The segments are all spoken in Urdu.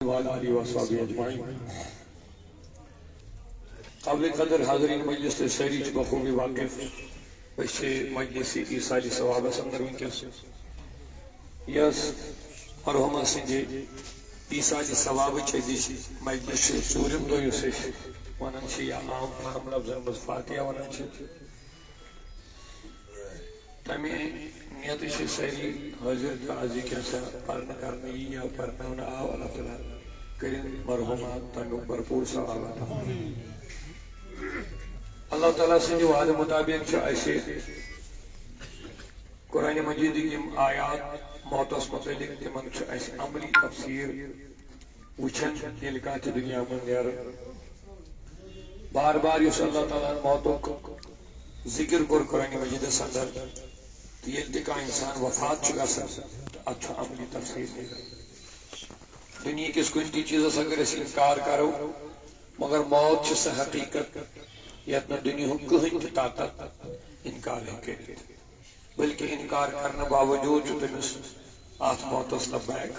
وعلى آله وصحبه أجمعين. قابل قدر حاضرین مجلس سری بخوبی واقف ویسے مجلس ایسائی ثواب اندر ونکس یس مرحوم سنجے ایسائی ثواب چیزی مجلس ژوٗرِم دۄہ یُس أسۍ ونان چھِ یا عام فارم لفظن منٛز فاتحہ ونان چھِ تمہِ نیتہٕ چھِ سٲری حٲضِر تہٕ أزِکۍ پرنہٕ کرنہٕ یی یا پرناونہٕ آو اللہ تعالیٰ کٔرِن مرحوٗمات تمیُک بھرپوٗر ثواب عطا. اللہ تعالیٰ سٕنٛدِ وعدٕ مُطابق چھِ اَسہِ قرآنِ مجیدٕکۍ یِم آیات موتس متعلق تِمن چھُ اَسہِ عملی تفسیٖر وٕچھان ییٚلہِ کانٛہہ تہِ دُنیا منٛز نیران. بار بار یُس اللہ تعالیٰ ہن موتُک ذِکر کوٚر قرآنِ مجیدس انٛدر تہٕ ییٚلہِ تہِ کانٛہہ اِنسان وفات چھُ گژھان تہٕ اتھ چھُ عملی تفسیٖر نیران. دُنیہکِس کُنہِ تہِ چیٖزس اگر أسۍ اِنکار کرو مگر موت چھِ سۄ حقیٖقت یتھ نہٕ دُنیہُک کٕہۭنۍ تہِ طاقت اِنکار ہیٚکہِ کٔرِتھ بلکہِ اِنکار کرنہٕ باوجوٗد چھُ تٔمِس اتھ موتس لبیک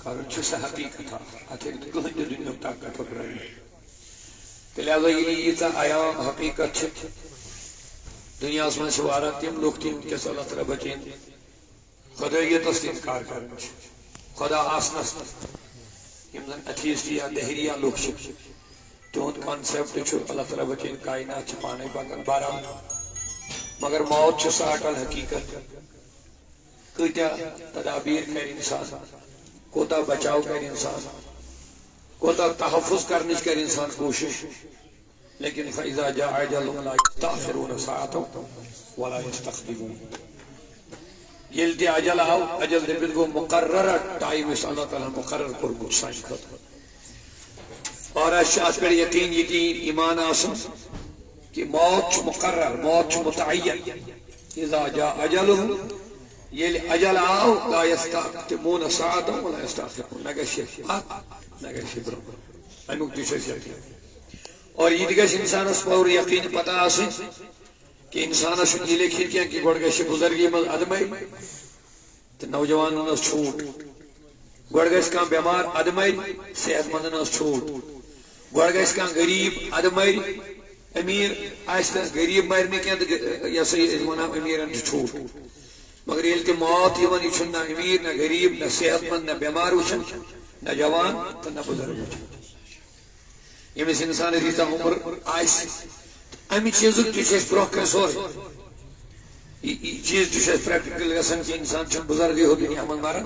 کرُن چھِ سۄ حقیٖقت اتھ ہیٚکہِ نہٕ کٕہۭنۍ تہِ دُنیہُک طاقت پھٔٹرٲوِتھ. تہٕ لہذا ییٚلہِ ییٖژاہ عیام حقیٖقت چھِ دُنیاہس منٛز چھِ واریاہ تِم لُکھ تہِ وٕنکیٚس اللہ تعالیٰ بچٲیِن خۄدٲیتس تہِ اِنکار کران چھِ خۄدا آسنس یِم زن ایتھیسٹ یا دہریہ لُکھ چھِ تِہُنٛد کانسیپٹ چھُ اللہ تعالیٰ بچٲیِن کائنات چھِ پانے پکان برابر مگر موت چھِ سۄ اٹل حقیٖقت. کۭتیاہ تدابیٖر کرِ انسان کوتاہ بچاو کرِ انسان کوتاہ تحفظ کرنٕچ کرِ انسان کوٗشش لیکن فإذا جاء أجلهم لا يستأخرون ساعة ولا يستقدمون. ییٚلہِ تہِ اجل آو اجل دٔپِتھ گوٚو مقررہ ٹایم یُس اللہ تعالیٰ ہن مقرر کوٚرمُت سانہِ خٲطرٕ. اور اَسہِ چھُ اتھ پٮ۪ٹھ یقیٖن یقیٖن ایمان آسان کہ موت چھُ مقرر موت چھُ متعین. اذا جاء أجلهم ییٚلہِ اجل آو لا يستقدمون ساعة ولا يستأخرون نہ گژھِ پتھ نہ گژھِ برونٛہہ امیُک تہِ چھُ اَسہِ یقیٖن. اور یہ تہِ گژھِ انسانس پوٗرٕ یقیٖن پتہ آسٕنۍ کہ انسانس چھُنہٕ یہِ لیکھِتھ کینٛہہ کہ گۄڈٕ گژھِ بُزرگی منٛز ادمے تہٕ نوجوانن ٲس چھوٗٹ گۄڈٕ گژھِ کانٛہہ بٮ۪مار ادمے صحت مندن ٲس چھوٗٹ گۄڈٕ گژھِ کانٛہہ غریٖب ادمے أمیٖر آسہِ نہٕ غریٖب مرِ نہٕ کینٛہہ تہٕ یہِ ہسا یہِ أسۍ ونان أمیٖرن چھُ چھوٗٹ مگر ییٚلہِ تہِ موت یِوان یہِ چھُنہٕ نہ أمیٖر نہ غریٖب نہ صحت مند نہ بٮ۪مار وٕچھان نہ جوان تہٕ نہ بُزرگ وٕچھان. ییٚمِس انسانس ییٖژاہ عمر آسہِ امہِ چیٖزُک تہِ چھُ اَسہِ برونٛہہ کنہِ سورُے یہِ چیٖز تہِ چھُ اَسہِ پریکٹِکل گژھان کہ انسان چھُنہٕ بُزرگٕے ہوت دُنیا منٛز مران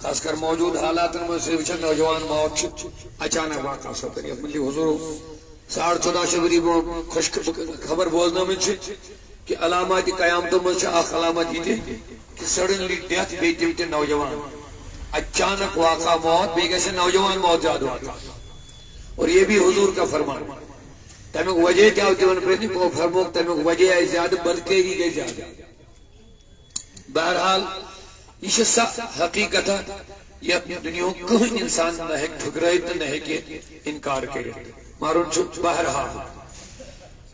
خاص کر موجوٗد حالاتن منٛز چھِ وٕچھان نوجوان موت چھُ اچانک واقع سپدان. یتھ متعلق حضوٗر 14.5 ؤری برونٛٹھ خوش خبر بوزنٲمٕژ چھِ کہ علامات قیامتو منٛز چھِ اکھ علامت یہِ تہِ کہ سڈنلی ڈیتھ بیٚیہِ تِم تہِ نوجوان اچانک واقع موت بیٚیہِ گژھِ نوجوان موت زیادٕ واقع. اور یہ بھی حضور کا فرمان تمیک وجہ کیا ہوتی ہے پرنی کو فرموک تمیک وجہ ہے زیادہ بدکیری گئی زیادہ. بہرحال یہ سا حقیقت ہے یہ دنیا کہیں انسان نہ ہے ٹھکرائیت نہ ہے کہ انکار کرے مارون چھو بہرحال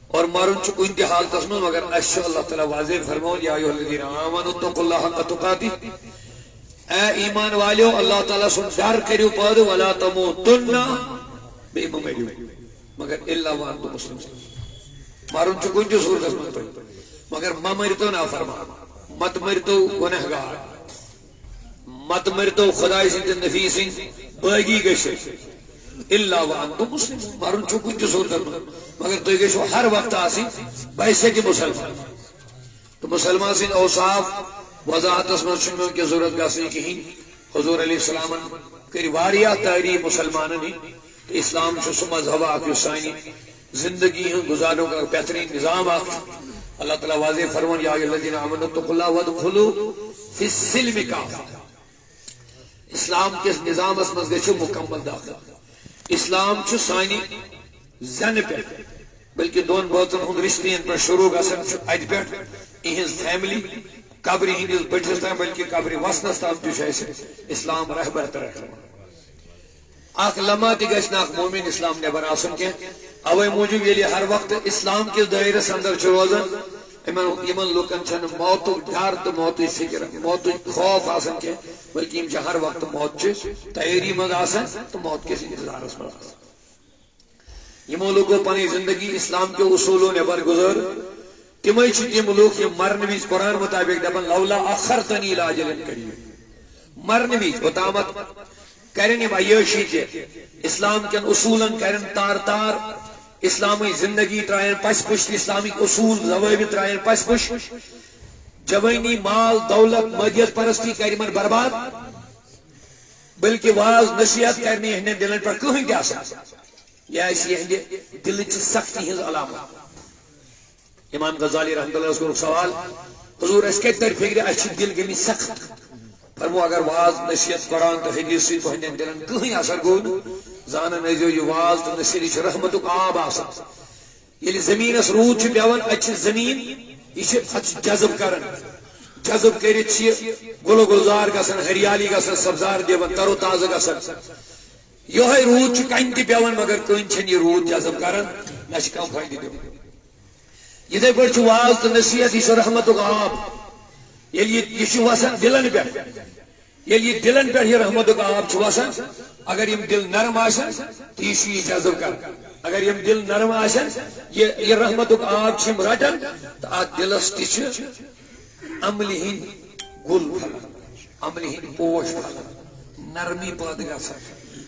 اور مارون چھو کوئی انتحال تسمن مگر اشیاء اللہ تعالیٰ واضح فرمون یا ایوہ الذین آمنوا اتقوا اللہ حق تقاتی اے ایمان والیو اللہ تعالیٰ سن ڈر کریو پادو ولا تموتن بے ممیریو مگر اللہ وانتو مسلم مارون چھو کوئی جو صورت اسمت پہ مگر ما مرتو نا فرمان مت مرتو گنہگار مت مرتو خدای سنت نفی سن باگی گشے اللہ وانتو مسلم مارون چھو کوئی جو صورت اسمت مگر تو گشو ہر وقت آسی بیسے کی مسلمان تو مسلمان سن اوصاف وضاحت اسمت شنو کی ضرورت گاسنے کی ہی حضور علیہ السلام کری واریہ تعریف مسلماننی اسلام چھو سو مذہب آکھ سانی زندگی ہوں گزاروں کا بہترین نظام آکھ. اللہ تعالیٰ واضح فرمان یا ایھا الذین آمنوا اتقوا اللہ وادخلوا فی السلم کافہ. اسلام کس نظام اس مز گژھو مکمل داخل. اسلام چھو سانی زن پہ بلکہ دون بوتن ہند رشتین پر شروع گژھان چھو ات پہ اہنز فیملی قبر ہندس بٹھس تام بلکہ قبر وسنس تام تہ اسلام رہبر ترقی. اخ لمحہ تہ گژھِ نہٕ اکھ مومن اسلام نٮ۪بر آسُن کینٛہہ اوے موٗجوٗب ییٚلہِ ہر وقت اسلام کِس دٲیرس اندر چھُ روزان یمن لوکن چھن موت ڈر تو موت فکر موت خوف آسان کی بلکہ یم ہر وقت موت تیاری مز آسان تو موت کس انتظارس مز آسان یمو لوگوں پنی زندگی اسلام کے اصولوں نبر گزر تمے تم لوگ یہ مرن وز قرآن مطابق دپان لولا اخرتنی الی اجل قریب مرن وز اوتامت کرن یم عیاشی تہ اسلام کن اصولن کرن تار تار اسلامی زندگی ترائن پس پش اسلامی اصول ضوابط ترائن پس پش جوانی مال دولت مادیت پرستی کرمن برباد بلکہ واز نصیحت کرنی ہن دلن پر کہیں کیا یہ دل چ سختی ہز علامت امام غزالی رحمۃ اللہ کو سوال حضور اس کے در فکر اچ دل گمی سخت فرمو اگر واز نصیحت قرآن تو حدیث سے تہندین دلن کہیں اثر گو زانن ازیو یہ واز تو نصیحت رحمتک آب آسان یلی زمینس رود چھ پیوان اچ زمین یہ جذب کرن جذب کرت گل و گلزار گسن ہریالی گسن سبزار دیون تر و تازہ گسن یہ رود چھ کن تہ پیوان مگر کن چھن یہ رود جذب کرن نہ چھ کم فائدہ دیون یہ پہ واز تو نصیحت یہ رحمتک آب یہ وسان دلن پہ یہ دلن پہ یہ رحمتک آب وسان اگر یم دل نرم آسن تو یہ جذب کر اگر یم دل نرم آسن یہ رحمتک آب چم رٹن تو ات دلس تہ عمل ہند گل پھلان عمل ہند پوش پھلان نرمی پید گژھان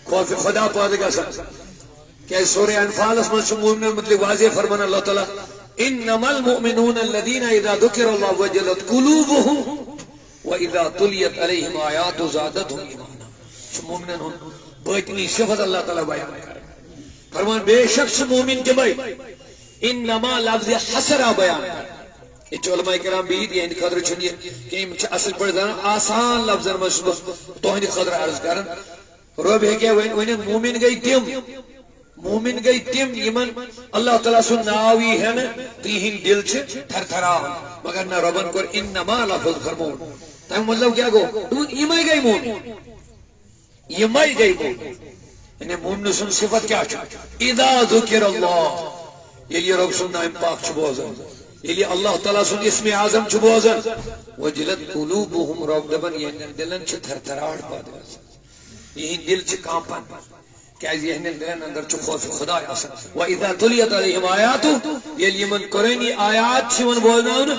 خوف خدا پید گژھان کہ سورہ انفالس من مومنن متعلق واضح فرمان اللہ تعالی انما المؤمنون الذين اذا ذكر الله وجلت قلوبهم واذا تليت عليهم آيات زادتهم ایمانا مومنن باطنی صفت اللہ تعالی بیان کر فرمان بے شک مومن کے بھائی انما لفظ حسرہ بیان کر یہ علماء کرام بھی یہ ان خاطر چھنی کہ اصل پڑھ دانا آسان لفظ توہنی خاطر عرض کرن رب ہے کہ مومن گئی تم مومن گئی تم یمن اللہ تعالیٰ سن ناوی ہے نا تیہن دل چھ تھر تھراون مگر نہ ربن کر انما لفظ فرمون تاہم مطلب کیا گو یمائی گئی مومن یمائی گئی مومن انہیں مومن سن صفت کیا چھو اذا ذکر اللہ یہ رب سن نائم پاک چھ بوزن یہ اللہ تعالیٰ سن اسم اعظم چھ بوزن وجلت قلوبهم رب دبن یہ دلن چھ تھر تھراڑ پاد یہ دل چھ کامپن کہ یہ دلن اندر چھ خوف خدا آسان وَإِذَا تُلِيَتْ عَلَيْهِمْ آیَاتُ یہ لیمن قرآنی آیات چھون بولناون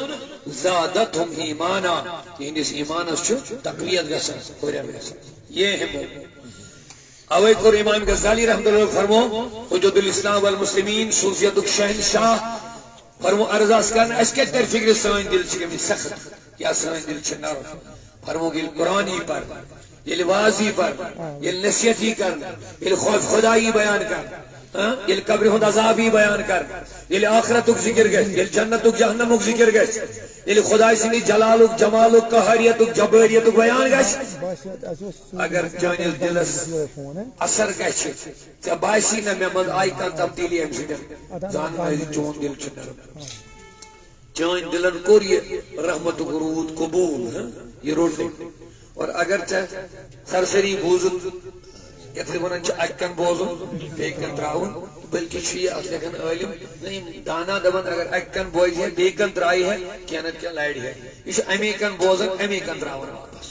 زادتهم ایمانا یہ اس ایمانس چھ تقویت گسن قرآن گسن یہ ہے مومن اوے کور امام غزالی رحمۃ اللہ فرمو وجود الاسلام والمسلمین صوفیت شہنشاہ فرمو ارزاس کرنا اس کے در فکر سوین دل چھ کمی سخت کیا سوین دل چھ نرم فرمو گل قرآنی پر یہ واضی پر یہ نصیحتی کرنا یہ خوف خدائی بیان کر یہ قبر ہند عذابی بیان کر یہ آخرتک ذکر گئے یہ جنتک جہنمک ذکر گئے یہ خدای سنی جلالک جمالک قہریتک جبریتک بیان گئے اگر جانس دلس اثر گئے ژے باسی نہ مے من آئی کان تبدیلی ام سۭتۍ زان آئی چون دل چھ نرم چان دلن کور یہ رحمتک رود قبول یہ روٹ اور اگر چاہے سرسری بوزن یتھ ونان اکن بوزن بیکن تراؤن بلکہ چھ لیکن عالم نہیں دانا دبن اگر اکن بوز ہے بیکن ترائی ہے کینت کیا لائڑ ہے یہ امی کن بوزن امی کن تراؤن واپس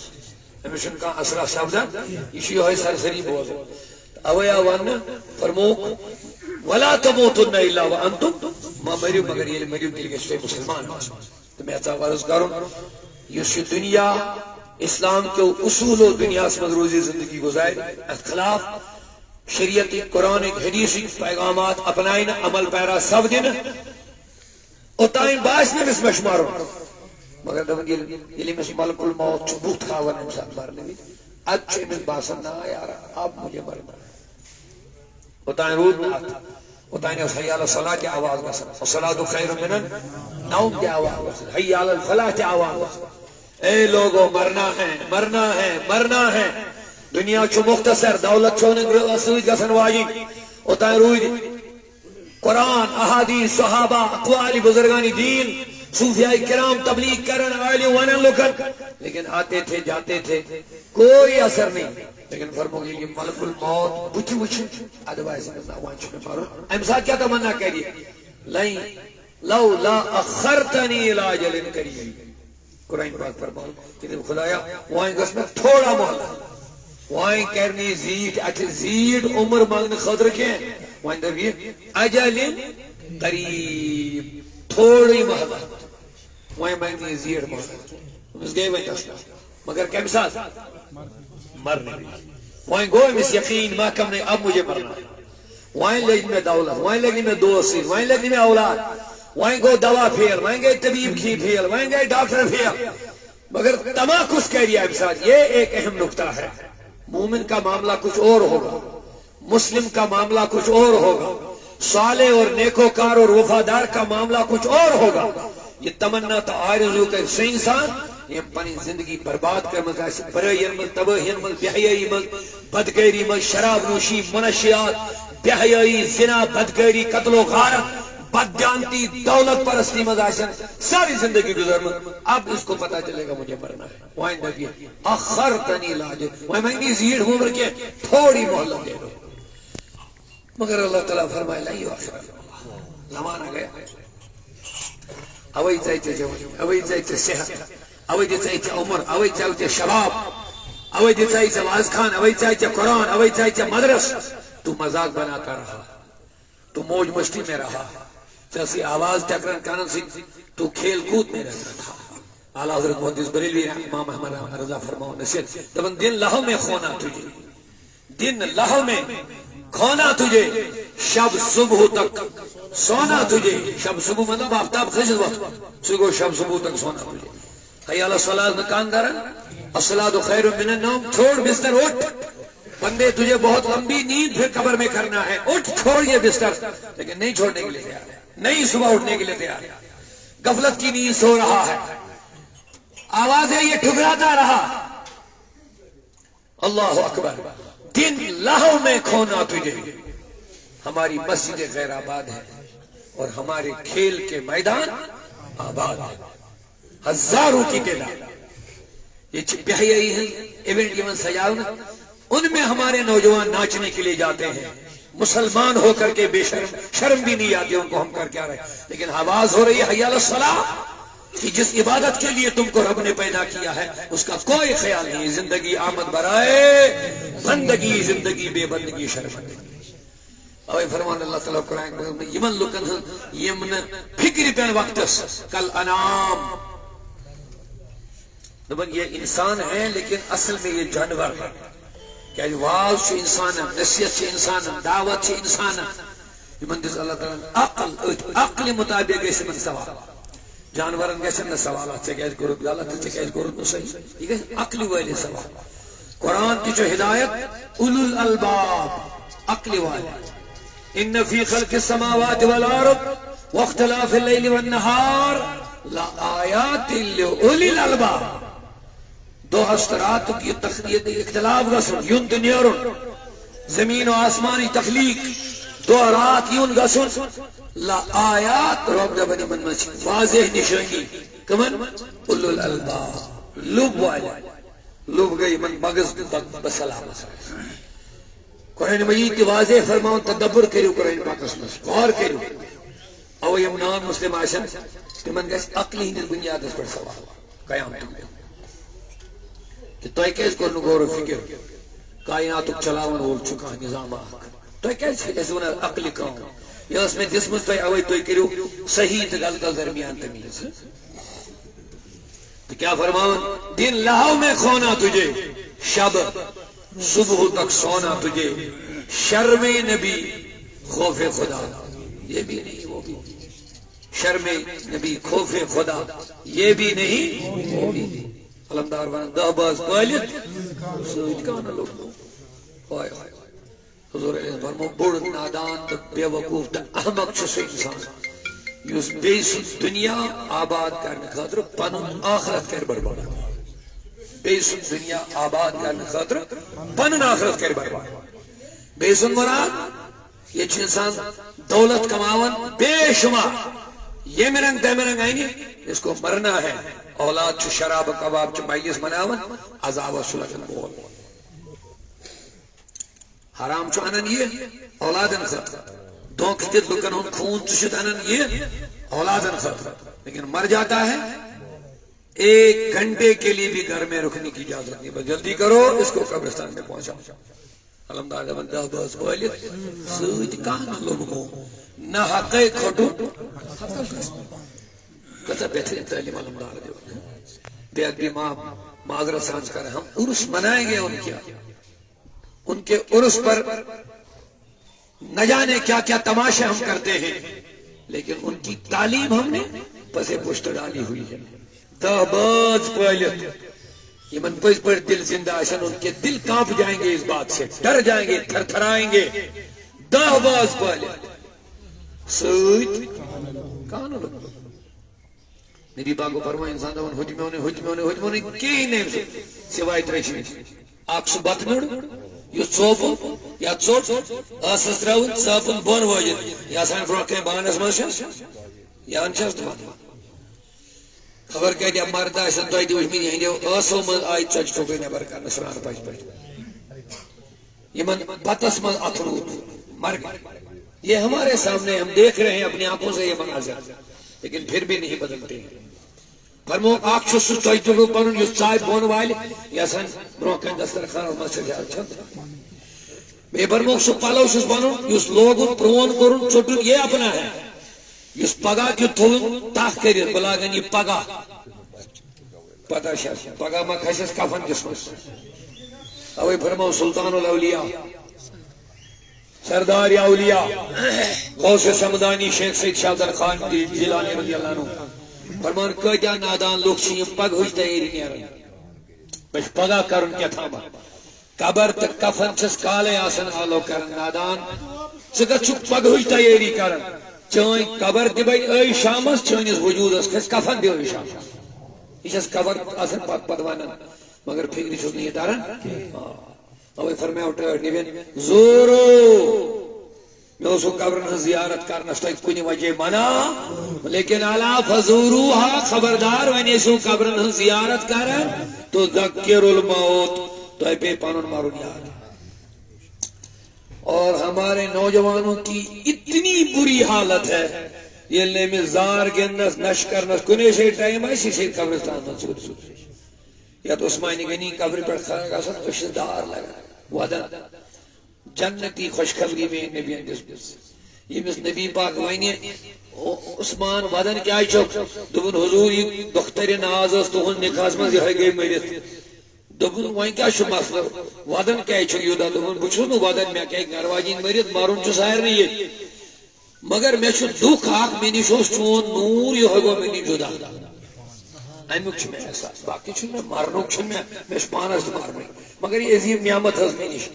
امس کا اثر سپدان یہ سرسری بوزن اویا ون فرمو ولا تموتن الا وانتم ما مریو مگر یہ مریو دل کے مسلمان تو میں چاہتا عرض کروں یہ دنیا اسلام کے اصول و دنیا سے روزی زندگی گزار اختلاف شریعت قرآن حدیث پیغامات اپنائن عمل پیرا سب دن اوتائن باس نے مس مشمارو مگر دم یہ مس ملک الموت چبوت کھاون انسان مرنے بھی اچھے مس باسن نہ یار اب مجھے مرنا اوتائن رود نہ اوتائن حی علی الصلاۃ کی آواز گسن الصلاۃ خیر من النوم کی آواز گسن حی علی الفلاح کی آواز گسن اے لوگو مرنا ہے مرنا ہے مرنا ہے دنیا چھ مختصر دولت چھونے سوئی گسن واجی اوتائیں روئی قرآن احادیث صحابہ اقوال بزرگانی دین صوفیاء کرام تبلیغ کرن عالم ونن لکن لیکن آتے تھے جاتے تھے کوئی اثر نہیں لیکن فرمو گی یہ ملک الموت بچی بچی ادوائز اللہ وانچ میں پارو امسا کیا تمنا کہہ دی لائیں لولا اخرتنی الی اجل قریب قرآن پاک فرماؤں کہ خدایا وائیں گس میں تھوڑا مہلت وائیں کرنی زیٹ اچھے زیٹ عمر مانگنے خطر کے وائیں دبی اجل قریب تھوڑی مہلت وائیں مانگنی زیٹ مہلت اس گئے وائیں دستا مگر کم ساتھ مرنے وائیں گو امس یقین محکم نے اب مجھے مرنا وائیں لگنی میں دولت وائیں لگنی میں دوستی وائیں لگنی میں اولاد وائیں گو دوا پھیل وائیں گئے طبیب کی پھیل وائیں گئے ڈاکٹر پھیل مگر تماکس کہہ رہا ہے یہ ایک اہم نقطہ ہے مومن کا معاملہ کچھ اور ہوگا مسلم کا معاملہ کچھ اور ہوگا صالح اور نیکوکار اور وفادار کا معاملہ کچھ اور ہوگا یہ تمنا تو آرزو کا سے انسان یہ پنی زندگی برباد کر مزا برائین مل تباہین مل بہیائی مل بدگیری مل شراب نوشی منشیات بہیائی زنا بدگیری قتل و غارت بدجانتی دولت پرستی مزاشن ساری زندگی گزر مل اب اس کو پتا چلے گا مجھے مرنا ہے وائن نبی اخرتنی لاجے وائن مہنگی زیر عمر کے تھوڑی محلت دے دو مگر اللہ تعالیٰ فرمائے لا یؤخر زمانہ گیا اوئی چاہتے جوانی اوئی چاہتے صحت اوئی چاہتے عمر اوئی چاہتے شباب اوئی چاہتے واز خان اوئی چاہتے قرآن اوئی چاہتے مدرس تو مذاق بناتا رہا تو موج مستی میں رہا جیسی آواز ٹکرن کانن سی تو کھیل کود میں رہتا تھا اعلیٰ حضرت محدث بریلوی امام احمد رضا فرماؤں نصیحت دبن دن لہو میں کھونا تجھے دن لہو میں کھونا تجھے شب صبح تک سونا تجھے شب صبح مطلب آفتاب خشد وقت سگو شب صبح تک سونا تجھے حیال الصلاة مکان دارن الصلاة خیر من النوم چھوڑ بستر اٹھ بندے تجھے بہت لمبی نیند پھر قبر میں کرنا ہے اٹھ چھوڑ یہ بستر لیکن نہیں چھوڑنے کے لیے تیار ہے نہیں صبح اٹھنے کے لیے تیار ہے غفلت کی نیند سو رہا ہے آوازیں یہ ٹھکراتا رہا اللہ اکبر دن لہو میں کھونا تجھے ہماری مسجد غیر آباد ہے اور ہمارے کھیل کے میدان آباد ہے ہزاروں کی تعداد یہ بہیائی ہیں ایونٹ ایون سجاؤ ان میں ہمارے نوجوان ناچنے کے لیے جاتے ہیں مسلمان ہو کر کے بے شرم شرم بھی نہیں آتی ان کو ہم کر کیا رہے لیکن آواز ہو رہی ہے حی علی الصلاۃ کہ جس عبادت کے لیے تم کو رب نے پیدا کیا ہے اس کا کوئی خیال نہیں زندگی آمد برائے بندگی زندگی بے بندگی شرمندگی اوے فرمان اللہ تعالیٰ قرآن میں یمن لکن یمن فکر پین وقتس کل انام یہ انسان ہے لیکن اصل میں یہ جانور ہے کہ واز چھ انسان نصیحت چھ انسان دعوت چھ انسان یمن دس اللہ تعالیٰ عقل مطابق گیسے من سوال جانورن گیسے من سوالات چھ گیس گرد غلط چھ گیس گرد نو صحیح یہ عقل والے سوال قرآن کی جو ہدایت اولو الالباب عقل والے ان فی خلق السماوات والارض واختلاف اللیل والنہار لآیات لأولی الالباب دو ہسترات کی تخلیق اختلاف گسن یون دنیارن زمین و آسمانی تخلیق دو رات یون گسن لآیات رب دبنی من مچ واضح نشانی کمن اولو الالباب لب والے لب گئی من مغز بسلام قرآن مجید کی واضح فرماؤں تدبر کریو قرآن پاک اسمس غور کریو او یم نان مسلم آشن کہ من گیس عقلی ہی بنیاد اس پر سوال قیام تمہیں کہ تو ایک ایس کرنو غور و فکر کائناتک چلاون وہ چکا نظام آکھ تو ایک ایس ونہ عقلی کام یا اس میں جسمس تو اوئی تو کریو صحیح تگل کا درمیان تمیز تو کیا فرماؤں دن لہو میں کھونا تجھے شب صبح تک سونا تجھے شرم نبی خوف خدا یہ بھی نہیں وہ بھی شرم نبی خوف خدا یہ بھی نہیں وہ بھی نہیں علمدار وانا دہباز پالت سوچ کانا لوگ حضور علیہ فرمو بڑ نادان تا بے وقوف تا احمق چھو سے انسان یوس بیس دنیا آباد کرنے خاطر پنن آخرت کر برباد بیس دنیا آباد کرنے خاطر پنن آخرت کر برباد بیس مراد یہ چھ انسان دولت کماون بے شمار یہ مرنگ دے مرنگ آئینی اس کو مرنا ہے اولاد چھ شراب کباب چھ مائلیس مناون عذاب و سلطن بول حرام چھ انن یہ اولادن خط دونک جد لکن ہون خون چشد انن یہ اولادن خطرہ، لیکن مر جاتا ہے 1 گھنٹے کے لیے بھی گھر میں رکنے کی اجازت نہیں، بس جلدی کرو اس کو قبرستان میں پہنچاؤ۔ علمدار بندہ بس بولے سوچ کہاں لوگوں نہ حق کھٹو کتا بہترین تعلیم علمدار دیو بے ادبی معذرت سانس کر ہم عرس منائیں گے ان کے عرس پر نہ جانے کیا کیا تماشے ہم کرتے ہیں، لیکن ان کی تعلیم ہم نے پسے پشت ڈالی ہوئی ہے۔ دہباز پالت یہ من پس پر دل زندہ آشن، ان کے دل کانپ جائیں گے اس بات سے، ڈر جائیں گے، تھر تھرائیں گے۔ دہباز پالت سوچ کہاں نہ لگو نبی پاک کو فرمائے انسان دون حجمونے کی نہیں سوائے تریشی آکسو بطنڑ یہ چوپو یا چوٹ آسس تراؤن ساپن بون واجد یا سان فروکیں بانس مرشا یا انشاست بان خبر کہتے اب مارتا ہے سنتوائی دی وشمین یہاں دیو آسو من آئی چچ چوکے نبر کرنا سران پاش پاش یہ من بطس من اترود مر یہ ہمارے سامنے ہم دیکھ رہے ہیں اپنی آنکھوں سے یہ مناظر، لیکن پھر بھی نہیں بدلتے ہیں۔ فرمو آنکھ چھو توئی تو پنن یہ چائے بون والے یا سن بروکن دسترخوان اور مسجد جا چھت بے برمو سو پالو سس بنن یہ لوگن پرون کرن چھٹن یہ اپنا ہے، یہ پگا کی تھون تاخ کر بلاگن یہ پگا پتہ شاہ پگا ما کھسس کفن جسمس اوے فرمو سلطان الاولیاء سردار اولیاء غوث سمدانی شیخ سید شاہدر خان جیلانی رضی اللہ عنہ فرمان کجا نادان لوگ چھیم پگ ہوئی تیری نیرن بش پگا کرن کیا تھا قبر تک کفن چھس کالے آسن آلو کرن نادان سکا چھک پگ ہوئی تیری کرن چوئیں قبر دی بھائی اے شامس چوئنیس وجود اس کھس کفن دی اے شامس یہ چھس قبر آسن پاک پدوانن مگر فکری چھس نہیں دارن اوے فرمایا اٹھا نیوین زورو میں اسو قبرن زیارت کرنا ستا کنی وجہ منا لیکن علا فزوروہا خبردار ونی اسو قبرن زیارت کرن تو ذکر الموت تو اے پہ پانون مارون یاد۔ اور ہمارے نوجوانوں کی اتنی بری حالت ہے یہ لے میں زار گنس نش کرنس کنے سے ٹائم ایسی سے قبرستان منصور سور یا تو عثمانی گنی قبر پر خانہ کا سن اشدار لگا وعدن جنتی خوشخبری میں نبی اندس یہ مس نبی پاک وائنی عثمان وعدن کیا چوک دبن حضور یہ دختر ناز است تو ہن نکاز میں یہ گئی میرے دبن وائن کیا شو مسئلہ وعدن کیا چوک یودا دبن بچھو نو وعدن میں کیا گرواجین میرے مارون چو ظاہر نہیں ہے مگر میں چھو دکھ آکھ میں نشوس چون نور یہ ہوگا میں نہیں جدا ایمک چھ میں احساس باقی چھ میں مارنوک چھ میں شپانس مارنوک مگر یہ عظیم نعمت ہے میں نش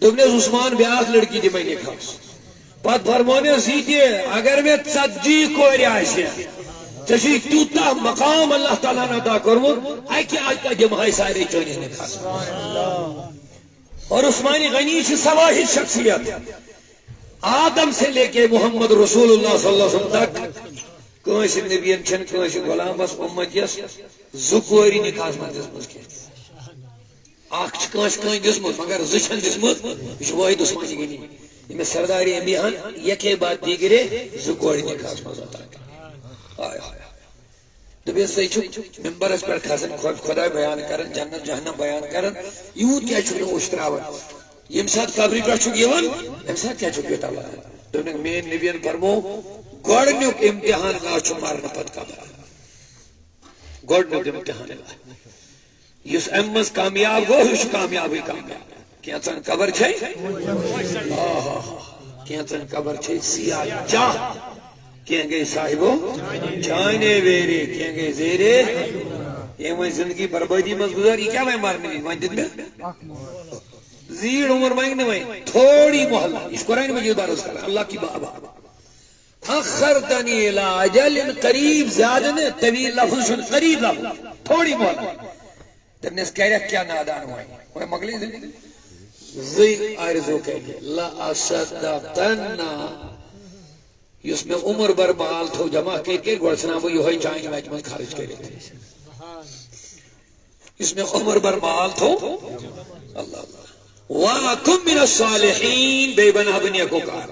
دوبنے عثمان بیاس لڑکی دی میں نے کھاس پت فرمونے سیدھے اگر میں ژتجی کورِ آسہِ ژےٚ تیوٗتاہ مقام اللہ تعالیٰ نے عطا کوٚرمُت اکہِ اکہِ دِمہے سارے چٲنِس نِکاحس اور عثمانی غنی چھِ سواہد شخصیت آدم سے لے کے محمد رسول اللہ صلی اللہ علیہ وسلم تک کٲنٛسہِ نبیَن چھنہٕ کٲنٛسہِ غلامس اُمتیس زٕ کورِ نِکاحس منٛز دِژمٕژ کینٛہہ اکھ چھِ کٲنٛسہِ کٲنٛسہِ دِژمٕژ مگر زٕ چھنہٕ دِژمٕژ یہِ چھُ واحد عثمانی غنی ییٚمِس سردار انبیاہن یکے بات دیگرے زٕ کورِ نِکاحس منٛز عطا دبیس سے چھُ ممبرس پر کھسن خدا بیان کرن جنت جہنم بیان کرن یوت کیا چھُ نہٕ وٕشتراوان یم سات قبری پہ چھُ یوان ام سات کیا چھُ بیٹا دوٚپنکھ مین نبیَن فرمو گۄڈنیُک امتحان نا چھُ مرنہٕ پتہٕ قبر گۄڈنیُک امتحان یُس امہِ منٛز کامیاب گوٚو یہِ چھُ کامیابٕے کامیاب کینٛژن قبر چھے کینٛژن قبر چھے سیاہ چاہ کہیں گے صاحبو چانے ویرے کہیں گے زیرے یہ میں زندگی بربادی میں گزار یہ کیا میں مارنے نہیں وہاں دن میں زیر عمر مانگنے میں تھوڑی محلہ اس قرآن میں یہ بارس کر اللہ کی بابا اخرتنی الى اجل قریب زیادہ نے طویل لفظ شن قریب لفظ تھوڑی محلہ تم نے اس کہہ رہا کیا نادان ہوئی وہ مغلی زندگی زی آرزو کہہ لا اصدقنا اس میں عمر بر مال تھو جمع کے گوڑسنا وہ یہ چائن ویچ میں خارج کرے تھے اس میں عمر بر مال تھو اللہ وَاكُمْ مِنَ الصَّالِحِينَ بے بنا بنیا کو کہا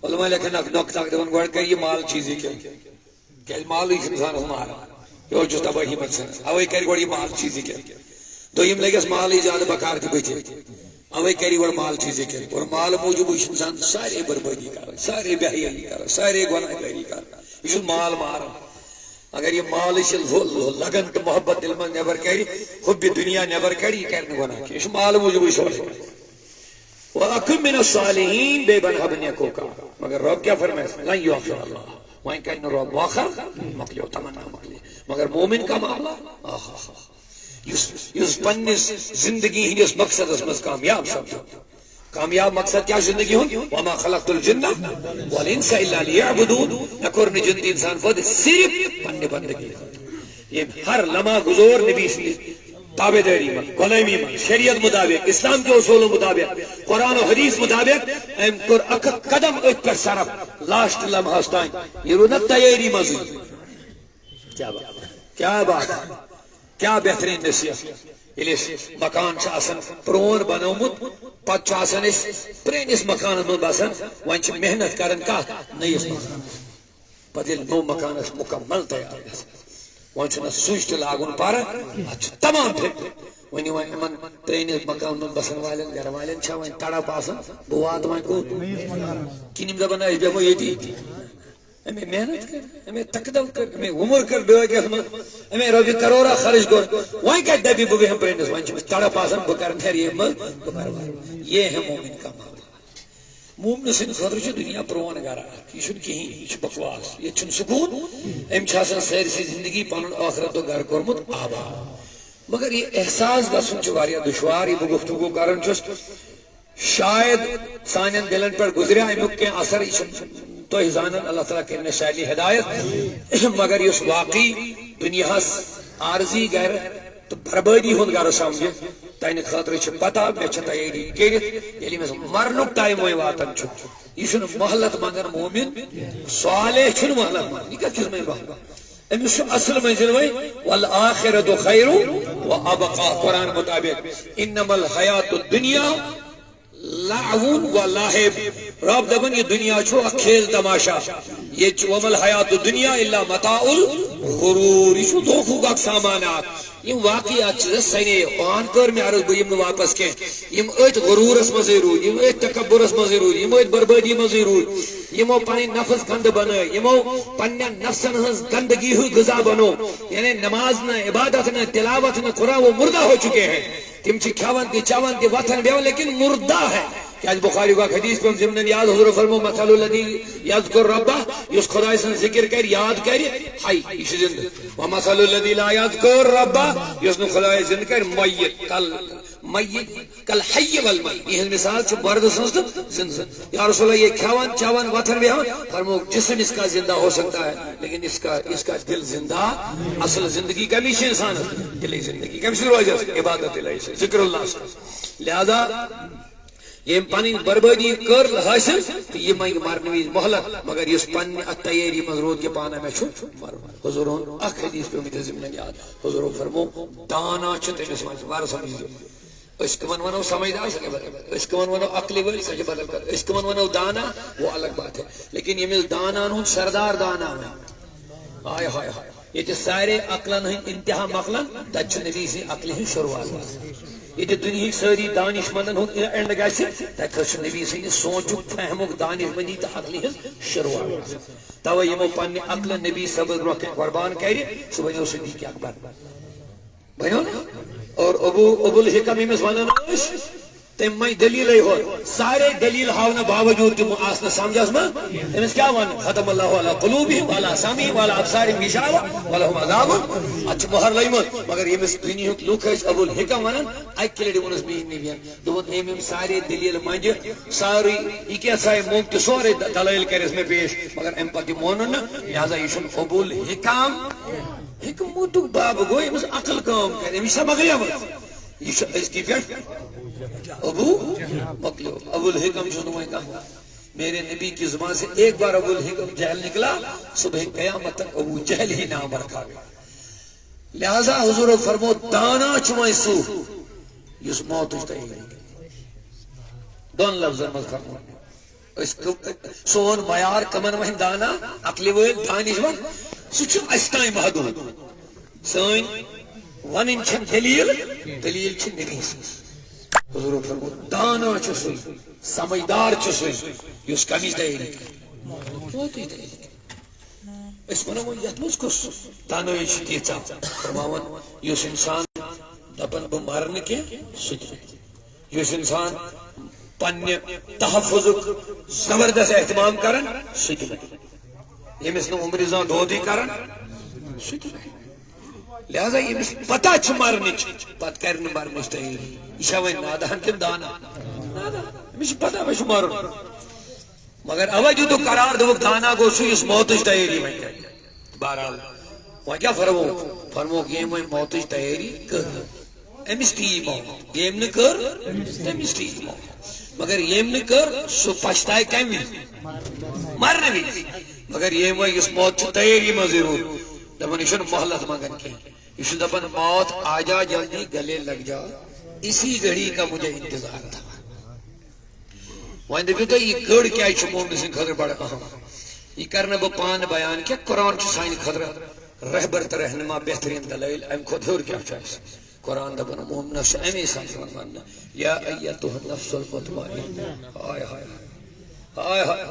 علماء لکھن اک نقطہ دپان گۄڈٕ کر یہ مال چیزی کیٛازِ مالٕے چھُ انسانس ماران یہوے چھُس تبٲہی منٛز ژھٕنان اوے کرِ گۄڈٕ یہ مال چیزی دوٚیِم لگٮ۪س مالٕے زیادٕ بکار تہِ بٕتھِ اوے کری گۄڈٕ مال چیزی اور مال موٗجوٗب چھُ انسان سارے بربٲدی کران سارے بے حیٲیی کران سارے گۄناہ گٲری کران یہ چھُ مال ماران اگر یہ مال لگن تو محبت دل من نبر کر حب دنیا نبر کر یہ کر گناہ کی یہ مال موجود سورے وَأَكُمْ مِنَ الصَّالِحِينَ بے بن حب نیکو کا مگر رب کیا فرمائے لن یغفر اللہ وہیں کہنے رب مؤخر مکلیو تمنا مکلی مگر مومن کا معاملہ یس پنس زندگی ہندس مقصد مز کامیاب سمجھو کامیاب مقصد کیا زندگی ہوں وما خلقت الجن والانس الا ليعبدون نکور نے جن انسان خود صرف پنے بندگی یہ ہر لمحہ گزور نبی سے تابع داری میں غلامی میں شریعت مطابق اسلام کے اصول مطابق قرآن و حدیث مطابق ام کر اک قدم ایک پر صرف لاسٹ لمحہ استائیں یہ رو نہ تیاری مزید کیا بات کیا بہترین نصیحت ییٚلہِ أسۍ مکان چھُ آسان پرون بنومُت پتہٕ چھُ آسان أسۍ پرٲنِس مکانس منٛز بسان وۄنۍ چھِ محنت کران کتھ نٔیِس مکانس پتہٕ ییٚلہِ نوٚو مکان آسہِ مکمل تیار گژھان وۄنۍ چھُنہٕ سُچ تہِ لاگُن پرٕ اتھ چھُ تمام فِکر وۄنۍ وۄنۍ یِمن پرٲنِس مکانس منٛز بسن والٮ۪ن گرٕ والٮ۪ن چھا وۄنۍ تڑپ آسان بہٕ واتہٕ وۄنۍ کوٚت کِنہٕ یِم دپان أسۍ بیٚہمو ییٚتی ہمیں محنت کر ہمیں تقدم کر ہمیں عمر کر دعا ہمیں ربی کروڑا خرچ کر وہیں کہ دبی بو ہم پرندس وہیں چھ تڑپ آسان بکر نر یہ مل یہ ہے مومن کا معاملہ مومن سن خاطر چھ دنیا پرون گرا یہ چھ کہیں یہ چھ بکواس یہ چھ سکون ام چھ آسان سیرسی زندگی پنن آخرت و گھر کورمت آباد مگر یہ احساس گژھن چھ واریاہ دشوار یہ گفتگو کرن چھس شاید سانن دلن پر گزریا امیک کے اثر تو زانن اللہ تعالیٰ کرنے شایلی ہدایت مگر اس واقعی دنیا عارضی گھر تو بربادی ہند گھر سمجھے تین خاطر پتہ مے تیاری کرت ییٚلہِ مےٚ مرنُک ٹائم وۄنۍ واتان چھُ یہ چھُنہٕ مہلت منگان مومن صالح چھُنہٕ مہلت منگان یہ کتھ چھُس میں بہت امس چھُ اصل منزل وۄنۍ والآخرۃ خیر وابقى قرآن مطابق انما الحیات الدنیا لعون و لاہب رب دبن یہ دنیا چھو کھیل تماشا یہ ومل حیات دنیا الا متاع الغرور یہ دھوکھوں کا سامانات یم واقعات چھ سنے آن کر میں عرض بہ یم واپس کے یم ات غرورس مزے روٗدۍ یم ات تکبرس مزے روٗدۍ یم ات بربادی مزے روٗدۍ یمو پنن نفس گند بنٲے یمو پنن نفسن ہنز گندگی ہُہ غذا بنو یعنی نماز نہ عبادت نہ تلاوت نہ قرآن وہ مردہ ہو چکے ہیں تم چھ کھاون تہ چاون تہ وتھن بیہون لیکن مردہ ہے کہ آج بخاری کا حدیث پہ ضمن یاد حضور فرمو مثل الذی یذکر ربہ یس خدا سن ذکر کر یاد کر حی یہ زندہ و مثل الذی لا یذکر ربہ یس نو خدا ذکر کر میت کل حی والمیت یہ مثال چھ مرد سن زندہ یا رسول اللہ یہ کھاون چاون وتھن بیہون فرمو جسم اس کا زندہ ہو سکتا ہے لیکن اس کا دل زندہ اصل زندگی کمی چھ انسان دلی زندگی کمی سے روز عبادت الہی سے ذکر اللہ سے لہذا یہ پن بربادی کر حاصل تو یہ میں مارنوی محلت مگر اس پن تیاری مضرود کے پانا میں چھو حضور اخ حدیث پہ مجھے ضمن یاد حضور فرمو دانا چھ تمس وار سمجھو اس کمن ونو سمجھدار سکے بدل اس کمن ونو عقلی ول سکے بدل کر اس کمن ونو دانا وہ الگ بات ہے لیکن یہ مل دانا نو سردار دانا میں ہائے ہائے ہائے یہ سارے عقلن انتہا مقلن تچ نبی سے عقل ہی شروعات یہ دنیا ساری دانش مندن اینڈ گھس تک نبی سن سوچ فہمک دانش مندی تو عقل ہز شروعات توے یمو پنہ عقل نبی سب قربان کر سہ بنو صدیق اکبر بنو اور ابو الحکم امس ونان تم میں دلیل ہو سارے دلیل ہاؤنا باوجود تم آسنا سمجھس ما امس کیا ون ختم اللہ علی قلوبہم وعلی سمعہم وعلی ابصارہم غشاوہ ولہم عذاب اچھ مہر لیمت مگر امس دنیا لوک ابو الحکم ونان اکیلے ونس بین نبیان دون امم سارے دلیل منج ساری یہ کیا سائے موقت سورے دلائل کرس میں پیش مگر ام پتہ مونن لہذا یہ چھن ابو الحکم حکمت باب گو امس عقل کام کر امس سبق یہ اس کی پیش ابو مطلب ابو الحکم جو نوائے کہا میرے نبی کی زبان سے ایک بار ابو الحکم جہل نکلا صبح قیامت تک ابو جہل ہی نام رکھا گیا لہذا حضور فرمو دانا چمائے سو اس موت اجتائی دون لفظ مز فرمو سون معیار کمن وہن دانا عقل ول دانش ون سہ تین محدود سن ون دلیل دلیل نبی حضور فرمود دانا سہ سمجھدار سہ اس کمچ تیاری ونو یت مز کس دانائی تیژا فرماون اس انسان دپان بہ مرن کی اس انسان پنہ تحفظ زبردست اہتمام کران یمس نو عمر زان دودی کران لہذا یمس پتہ مرنچ پتہ کر مرنچ تیاری یہ وی نادان کن دانا امس پتہ مے مرن مگر اوجہ تو قرار دک دانا گو سہ اس موتچ تیاری وی بہرحال وہ کیا فرموک یم وی موتچ تیاری کر امس تی موت یم نہ کر تمس تی موت مگر یم نہ کر سہ پچھتائے کمہ مرنے وز مگر یم وی اس موت تیاری من ضرور دپان یہ محلت منگان کی یہ دپان موت آ جا جلدی گلے لگ جا اسی گھڑی کا مجھے انتظار تھا وہاں دپیو تو یہ گڑ کیا مومن سن خطر بڑا اہم یہ کرنا بہ پان بیان کیا قرآن سان خطر رہبر تو رہنما بہترین دلائل ام کھت ہور کیا قرآن دپان مومن سے امی سان ون یا ایتہ النفس المطمئنہ ہائے ہائے ہائے ہائے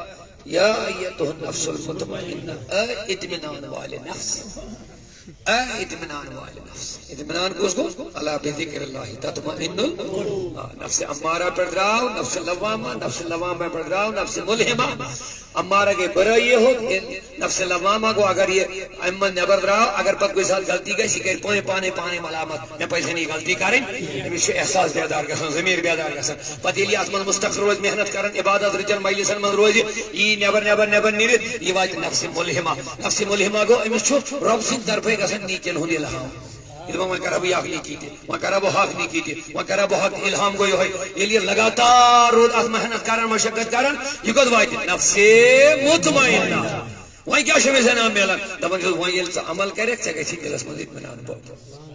یا ایتہ النفس المطمئنہ اے اطمینان والے نفس اے اطمینان والے نفس اطمینان کس کو اللہ بذکر اللہ تطمئن نفس امارہ پر دراؤ نفس لوامہ پر دراؤ نفس ملہمہ امارہ کے برائی ہو نفس لوامہ کو اگر یہ امن نبر دراؤ اگر پت کوئی ساتھ غلطی گئی سکر پونے پانے ملامت میں پیسے نہیں غلطی کریں ہمیشہ احساس بیدار گسن ضمیر بیدار گسن پتہ یلی ات من مستقر روز محنت کرن عبادت رچن مجلسن من روز یہ نبر نیرت یہ وات نفس ملہمہ گو امس رب سند طرفے گسن نیچن ہند الہام وہاں کرا بہ یہ نہیں کی وہاں کرا بہ حق نہیں کی وہاں کرا بہ حق الہام گو یہ لگاتار روز ات محنت کرن مشقت کرن یہ کت وات نفس مطمئنہ وہاں کیا شمیز نام ملان دپان وہاں یل عمل کرے ژے گژھی دلس مز اطمینان پوت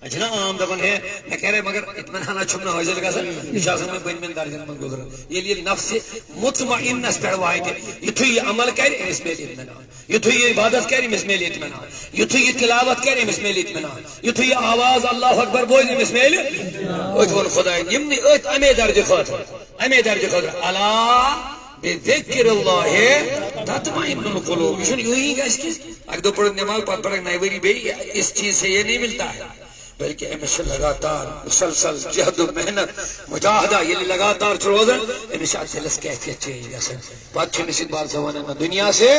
اچھا عام دپان ہے میں کہہ رہے مگر اطمینانہ چھم حاصل گژھان یہ میں بن درجن من گزران یہ نفس مطمئنس پہ وات یتھے یہ عمل کرے امس میل اطمینان یتھے یہ عبادت کرے امس میل اطمینان یتھے یہ تلاوت کرے امس میل اطمینان یتھے یہ آواز اللہ اکبر بوز امس میل ات ون خدا یم ات امے درجہ خاطر الا بذکر اللہ تطمئن القلوب یہ یوں گھس کہ اگر دو پڑھ نماز پتہ پڑھ نئی وری بی اس چیز سے یہ نہیں ملتا ہے بلکہ امس لگاتار مسلسل جہد و محنت مجاہدہ یہ لگاتار روزن امس دلس کیفیت چینج گژھان پتہ امس بال زمانہ نہ دنیا سے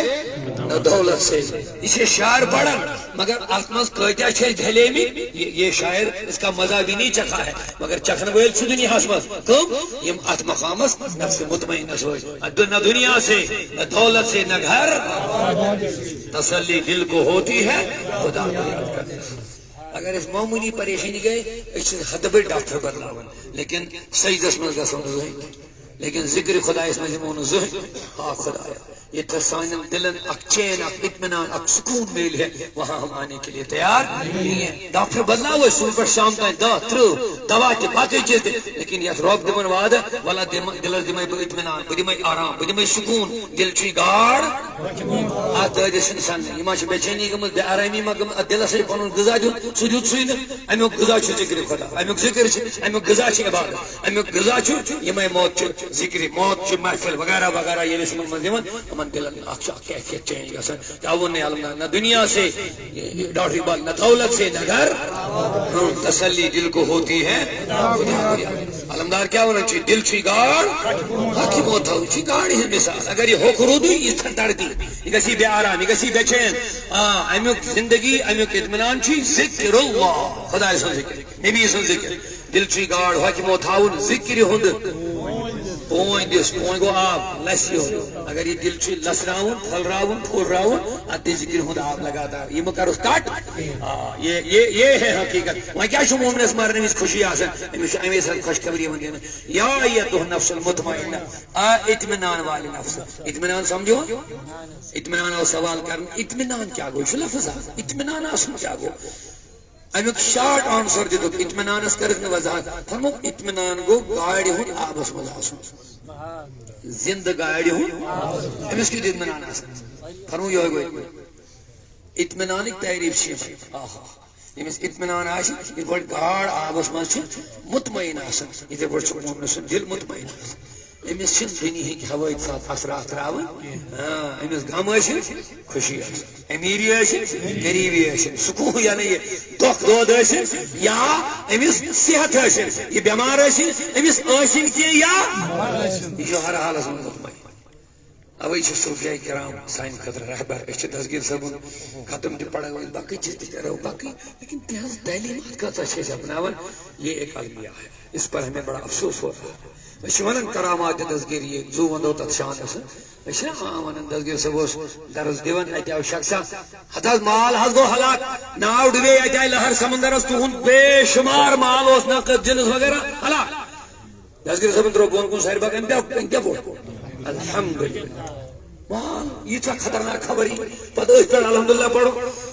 نہ دولت سے یہ شاعر پڑھن مگر ات مز کتیا جھلیمی یہ شاعر اس کا مزہ بھی نہیں چکھا ہے مگر چکھن ویل دنیا مز کم یم ات مقامس نفس مطمئنہ نہ دنیا سے نہ دولت سے نہ گھر تسلی دل کو ہوتی ہے خدا کو یاد کرنے سے اگر اس معمولی پریشانی گئے اس حد بڑھ ڈاکٹر بدلاون لیکن سجدس من گژھن لیکن ذکر خدا اس میں زمون ہاں خدا یہ تو سان دلن اک چین اک اطمینان اک سکون میل ہے وہاں ہم آنے کے لیے تیار نہیں ہے ڈاکٹر بدلاو صبح پر شام تک دوا کے باقی چیز لیکن یہ روب دمن وعد والا دل دمے اطمینان بدمے آرام بدمے سکون دل چی گاڑ ات دس انسان یہ چھ بے چینی گم بے آرامی مگم دل سے پن غذا دن سجود سین امیک غذا چھ ذکر خدا امیک ذکر چھ امیک غذا چھ عبادت امیک غذا چھ یہ موت چھ ذکر موت چھ محفل وغیرہ وغیرہ یہ اس من دیون من دل اکثر کیفیت چینج گژھان تعاون عالم نہ دنیا سے ڈاکٹر اقبال نہ دولت سے نہ گھر تسلی دل کو ہوتی ہے علمدار کیا ہونا چاہیے دل چھ گاڑ باقی موت ہو چھ گاڑ ہے مثال اگر یہ ہوکرود یہ تھڑ دی یہ گسی بے آرام یہ گسی بے چین امیک زندگی امیک اطمینان چھ ذکر اللہ خدا سن ذکر نبی سن ذکر دل چھ گاڑ حکمو تھاون ذکر ہند پوئن دس پوئن گو آب لسی ہو اگر یہ دل چھ لسراون پھلراون پھولراون ات ذکر ہند آب لگاتا یہ مکر اس کٹ یہ ہے حقیقت وہاں کیا چھو مومنس مارنے میں خوشی آسن ہمیشہ امی سر خوشخبری من دینا یا ایتہ النفس المطمئنہ اطمینان والی نفس اطمینان سمجھو اطمینان اور سوال کرنا اطمینان کیا گو یہ لفظ اطمینان آسن کیا گو امیک شارٹ آنسر دیت اطمینانس کرک وضاحت فرمو اطمینان گو گاڑی ہند آبس مز آسن زندہ گاڑی ہند امس کت اطمینان فرمو یہ گو اطمینان تعریف یمس اطمینان آہ گاڑ آبس مز مطمئن آسان اتھے پہ مومن سن دل مطمئن امس دنیا ہوٲیی سات اثرات تراون امس غم خوشی امیری غریبی سکون یعنی یہ دکھ دود یا امس صحت یہ بیمار امس کی یا یہ ہر حالس من مطمئن اوے صوفیاء کرام سان خطر رہبر دسگیر صبن ختم تہ پڑھو باقی چیز تہ کرو باقی لیکن تہذ تعلیمات کتہ اپناون یہ ایک المیہ ہے اس پر ہمیں بڑا افسوس ہوتا ہے ون کرامات دسگیر یہ زو ونو تر شان ون دسگیر صاحب درس دان ات آو شخصا ہت مال حض گو ہلاک ناو ڈبے ات آئی لہر سمندرس تہد بے شمار مال اس نقد جنس وغیرہ ہلاک دسگیر صاحب ترو بون کن سر باغ کیا بوڑ الحمدللہ مال یہ خطرناک خبر پتہ الحمدللہ پڑھو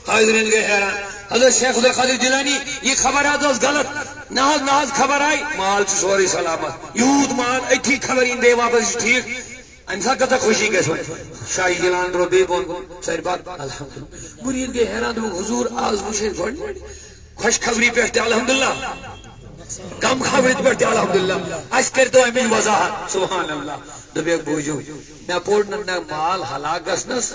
حاضرین گئے حیران حضرت شیخ القادر جیلانی یہ خبر غلط ناز خبر آئی مال سوری سلامت یوت مال اتھی خبر دے واپس ٹھیک انسان کتہ خوشی گھس شاہی جیلان رو بے بون سر بات الحمدللہ مرید گئے حیران حضور آز وچھے خوش خبری پہ الحمدللہ کم خبر پہ الحمدللہ اس کر تو امن وضاحت سبحان اللہ دبیک بوجھو نہ پوڑ نہ مال ہلاک گسنس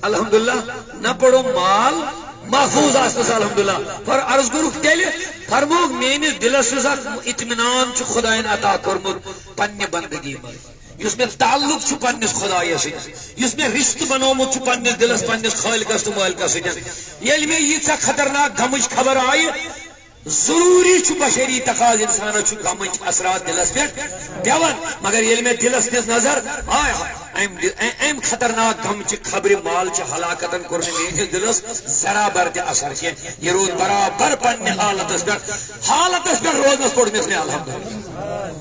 الحمدللہ نہ پڑو مال محفوظ آسنس الحمدللہ پر عرض گروک تیلے فرموگ مینس دلس اطمینان چھ خداین عطا کرمت پنہ بندگی من یس میں تعلق چھ پنس خدایس سۭتۍ یس میں رشتہ بنومت چھ پنس دلس پنس خالقس تو مالکس سۭتۍ ییٚلہِ مےٚ ییٖژاہ خطرناک غمٕچ خبر آیہِ ضروری چھ بشری تقاض انسان غمچ اثرات دلس پہ پیوان مگر یل میں دلس نس نظر ام خطرناک غمچ خبر مال چ ہلاکتن کور میس دلس ذرا بر تہ اثر کی یہ روز برابر پنہ حالتس پہ روزنس پوڑ مس میں الحمدللہ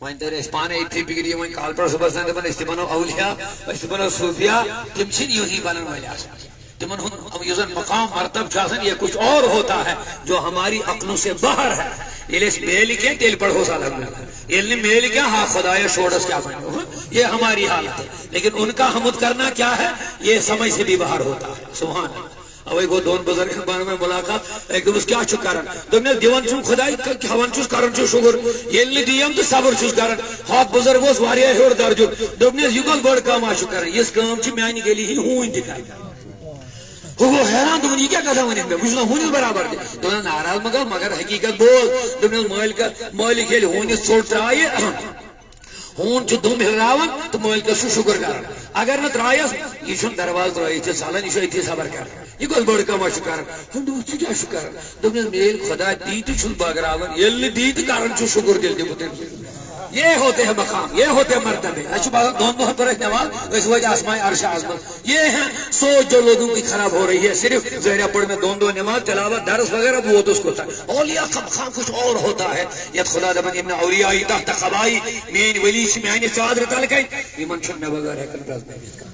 وین تر اس پانے اتھی بگڑی وین کال پر صبح سن دپن اس بنو اولیاء اس بنو صوفیاء تم چھ یہی بنن والے تمن یزن مقام مرتب چاہن یہ کچھ اور ہوتا ہے جو ہماری عقلوں سے باہر ہے یہ میل کے تیل پڑھو سالہ یہ میل کیا ہاں خدایا شوڑس کیا بنو یہ ہماری حالت ہے لیکن ان کا حمد کرنا کیا ہے یہ سمجھ سے بھی باہر ہوتا ہے سبحان اللہ اوے گو دون بزرگ بارے میں ملاقات ایک دم کیا چھ کرن دمنے دیوان چھ خدای کھوان چھ کرن چھ شکر یل دیم تو صبر چھ کرن ہاتھ بزرگ اس واریا ہور درجو دمنے یگل بڑ کام چھ کرن اس کام چھ میانی گلی ہی ہون دکھائی وہ حیران دون یہ کیا کہا ون میں بجنا ہونس برابر دون ناراض مگر حقیقت بول دمنے مالک یل ہونس ژوٹ ترائے ہون چھ دم ہلاون تو مالکس شکر کران اگر نہ ترائیس یہ چھ درواز ترائیس سالن یہ اتھی صبر کر یہ گل بڑ کام چھ کران ہم دو چھ کیا شکر دمنے میل خدا دی تو چھ بگراون یل دی تو کران چھ شکر دل دی یہ ہوتے ہیں مقام یہ ہوتے ہیں مرتبے دون دو پر ایک نماز اس وجہ آسمان عرش عظمت یہ ہے سوچ جو لوگوں کی خراب ہو رہی ہے صرف زہرہ پڑھ میں دو نماز تلاوت درس وغیرہ وہ تو اس کو تھا اولیاء کا مقام کچھ اور ہوتا ہے یہ خدا دبن ابن اولیائی تحت خبائی مین ولی شمیانی چادر تلکائی یہ من چھن میں بغیر ہے کل راز میں بیت کا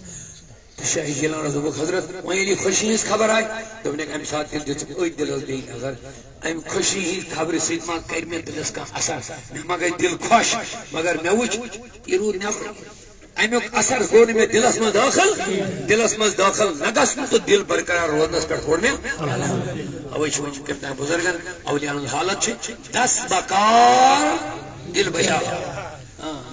شاہی جلان رضو حضرت وہیں یہ خوشی اس خبر آئی دبنے کا امشاد دل جس اوی دل از دین نظر ام خوشی ہی خبر سید ما کر میں دلس کا اثر میں مگر دل خوش مگر میں وچ یہ رو نفر امیک اثر زون میں دلس میں داخل نگس تو دل برقرار روزنس پر چھوڑ میں اوی چھو کتنا بزرگن اولیاء حالت چھ 10 بکار دل بیا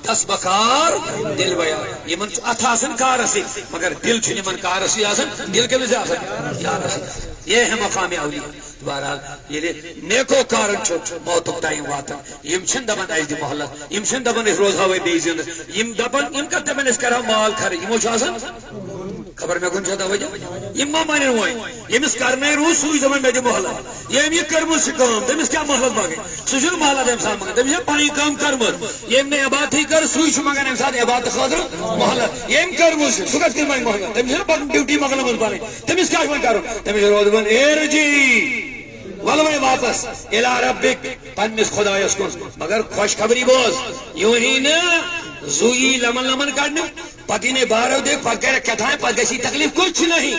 10 بکار دل بیا یہ من اتھاسن کارسی مگر دل چھ من کارسی آسن دل کے وجہ آسن یہ ہے مقام اولیاء بہرحال یہ نیکو کارن چھو موتک ٹائم واتا یم چھن دبن ایس دی محلت یم چھن دبن اس روز ہوئے دی زند یم دبن یم کا دبن اس کرا مال کھر یمو چھاسن خبر میں کن چھتا وجہ یم ما مانن ہوئے یم اس کرنے روز سوئی زمن میں دی محلت یم یہ کرمت سے کام دم اس کیا محلت باگے سجل محلت امسان مگن دم یہ پانی کام کرمت یم نے عبادت ہی کر سوئی چھو مگن امسان عبادت خاطر محلت یم کرمت سے سکت کر مائن محلت دم یہ پاک ڈیوٹی مگن مز بانے دم اس کیا کرو دم یہ روز بن ارجی ولوے واپس الى ربک پنس خدایس کن مگر خوش خبری بوز یوں ہی نا زوئی لمن لمن کڑنے پتہ انہیں بارہ دے پکر کتھائیں پتہ گسی تکلیف کچھ نہیں.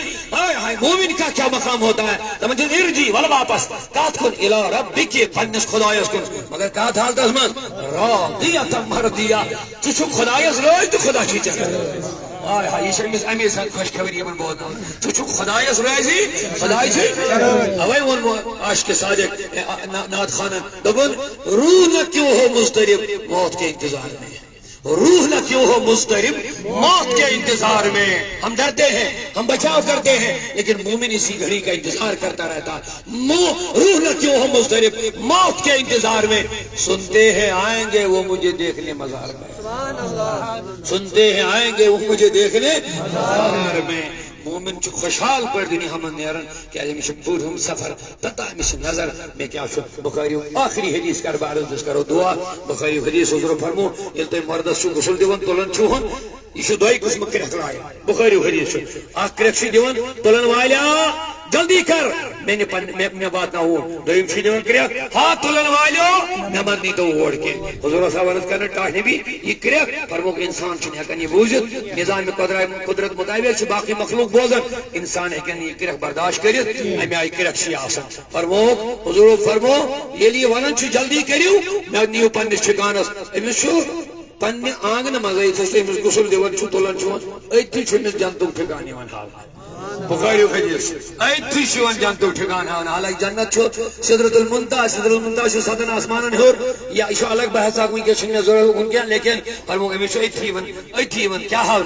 مومن کا کیا مقام ہوتا ہے؟ تم جو ارجی ول واپس کات کن الی ربک پنس خدایس کن مگر کات حالت من راضیہ مرضیہ چھ خدایس روز تو خدا چھ چھ ہائے ہائے یہ شمس امی سات خوشخبری یمن بہت چھ خدایس روزی خدای چھ اوے ون عاشق صادق نعت خانہ دبن روح نہ کیوں ہو مضطرب موت کے انتظار میں روح نہ کیوں ہو مضطرب موت کے انتظار میں ہم ڈرتے ہیں ہم بچاؤ کرتے ہیں لیکن مومن اسی گھڑی کا انتظار کرتا رہتا روح نہ کیوں ہو مضطرب موت کے انتظار میں سنتے ہیں آئیں گے وہ مجھے دیکھنے مزار میں سنتے ہیں آئیں گے وہ مجھے دیکھنے مزار میں مومن چھ خوشحال پر دنی ہم نیرن کہ اجے مش بوڑ ہم سفر پتہ مش نظر میں کیا شو بخاری آخری حدیث کر بارد اس کرو دعا بخاری حدیث حضور فرمو یلتے مرد چھ غسل دیون تولن چھون یہ دوئی قسم کرک لائے بخاری حدیث اخ کرک دیون تولن والیا جلدی کر میں بات نہ ہوں دویم چھ دیون کرک ہاتھ تولن والیو میں مرنی تو اوڑ کے حضور صاحب عرض کرنے ٹاہنے بھی یہ کرک فرمو کہ انسان چھ ہکن یہ بوجھ نظام قدرت مطابق چھ باقی مخلوق بوزن انسان ہکن یہ کرک برداشت کرت امی آئی کرک سی آسن فرمو حضور فرمو یہ لیے ونن چھ جلدی کریو میں نیو پنس ٹھکانس امس چھو پنہ آنگن مزے امس غسل دیون چھ تولن چھون ایتھی چھ امس جنتک ٹھکان یوان حال بخاری حدیث ایتھی چھ ون جنتک ٹھکان حال حالانکہ جنت چھ سدرۃ المنتہا چھ سدن آسمانن ہور یا یہ الگ بحث اگ ونکس چھ ضرورت ونکس لیکن فرمو امس ایتھی ون کیا حال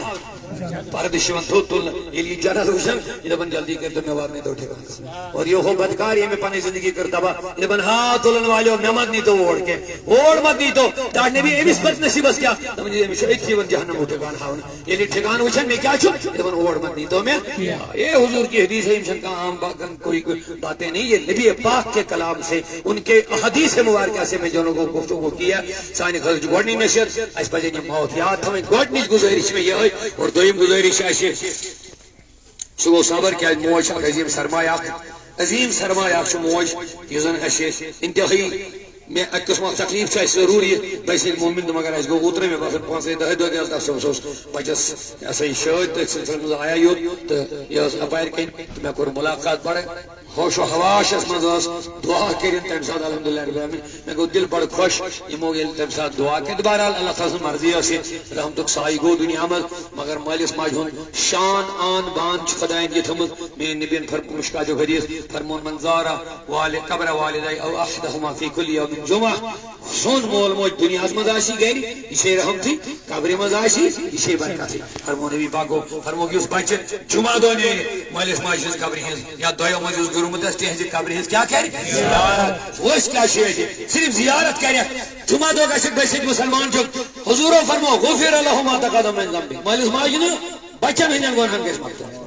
پردش تو تل یہ جنت وشن یہ دپن جلدی کر تو میں وارنے تو ٹھکان اور یہ ہو بدکار یہ میں پانی زندگی کر دبا یہ دپن ہاں تلن والو میں مت نہیں تو اوڑ کے اوڑ مت نہیں تو تاج نبی امس بد نصیبس کیا دپن یہ مش ایتھی ون جہنم ٹھکان ہاون یہ ٹھکان وشن میں کیا چھو یہ دپن اوڑ مت نہیں تو میں یہ حضور کی حدیث ہے انشاء کا عام کوئی باتیں نہیں یہ نبی پاک کے کلام سے ان کے احادیث مبارکہ سے میں جنوں کو گفتگو کیا سانی خرج گوڑنی نشر اس پجے موت یاد ہمیں گوڑنی گزارش میں یہ ہے اور دویم گزارش ہے سو گو صبر کیا موج عظیم سرمایہ موج یہ زن انتہائی میں ایک قسم تکلیف ضروری بس مومن مگر اس گو اوترے میں باسن 5-10 دہ افسوس بچس ایسا شاید سلسلے آیا یوت تو یہ اپائر کن تو میں کور ملاقات بڑے خوش و حواش اس مزاس دعا کریں تم ساتھ الحمدللہ رب العالمین میں کو دل بڑا خوش یمو گل تم ساتھ دعا کہ دوبارہ اللہ تعالی مرضی سے رحمتک سائی گو دنیا میں مگر مالس ماجون شان آن بان خدائن یہ تھم میں نبی فرمو مشکات حدیث فرمون من زارا والد قبر والدی او احدهما فی کل یوم جمعہ سون مول موج دنیا میں آسی گئی اسے رحم تھی قبر میں آسی اسے برکت تھی فرمو نبی پاکو فرمو کہ اس بچے جمعہ دو نے مالس ماجون قبر ہے یا دویو مجلس گرو مدستے ہیں قبر ہے کیا کرے زیارت وہ اس کا شے صرف زیارت کرے جمعہ دو کا شک بشک مسلمان جو حضور فرمو غفر له ما تقدم من ذنبه مالس ماجون بچن ہن گناہن کے مقصد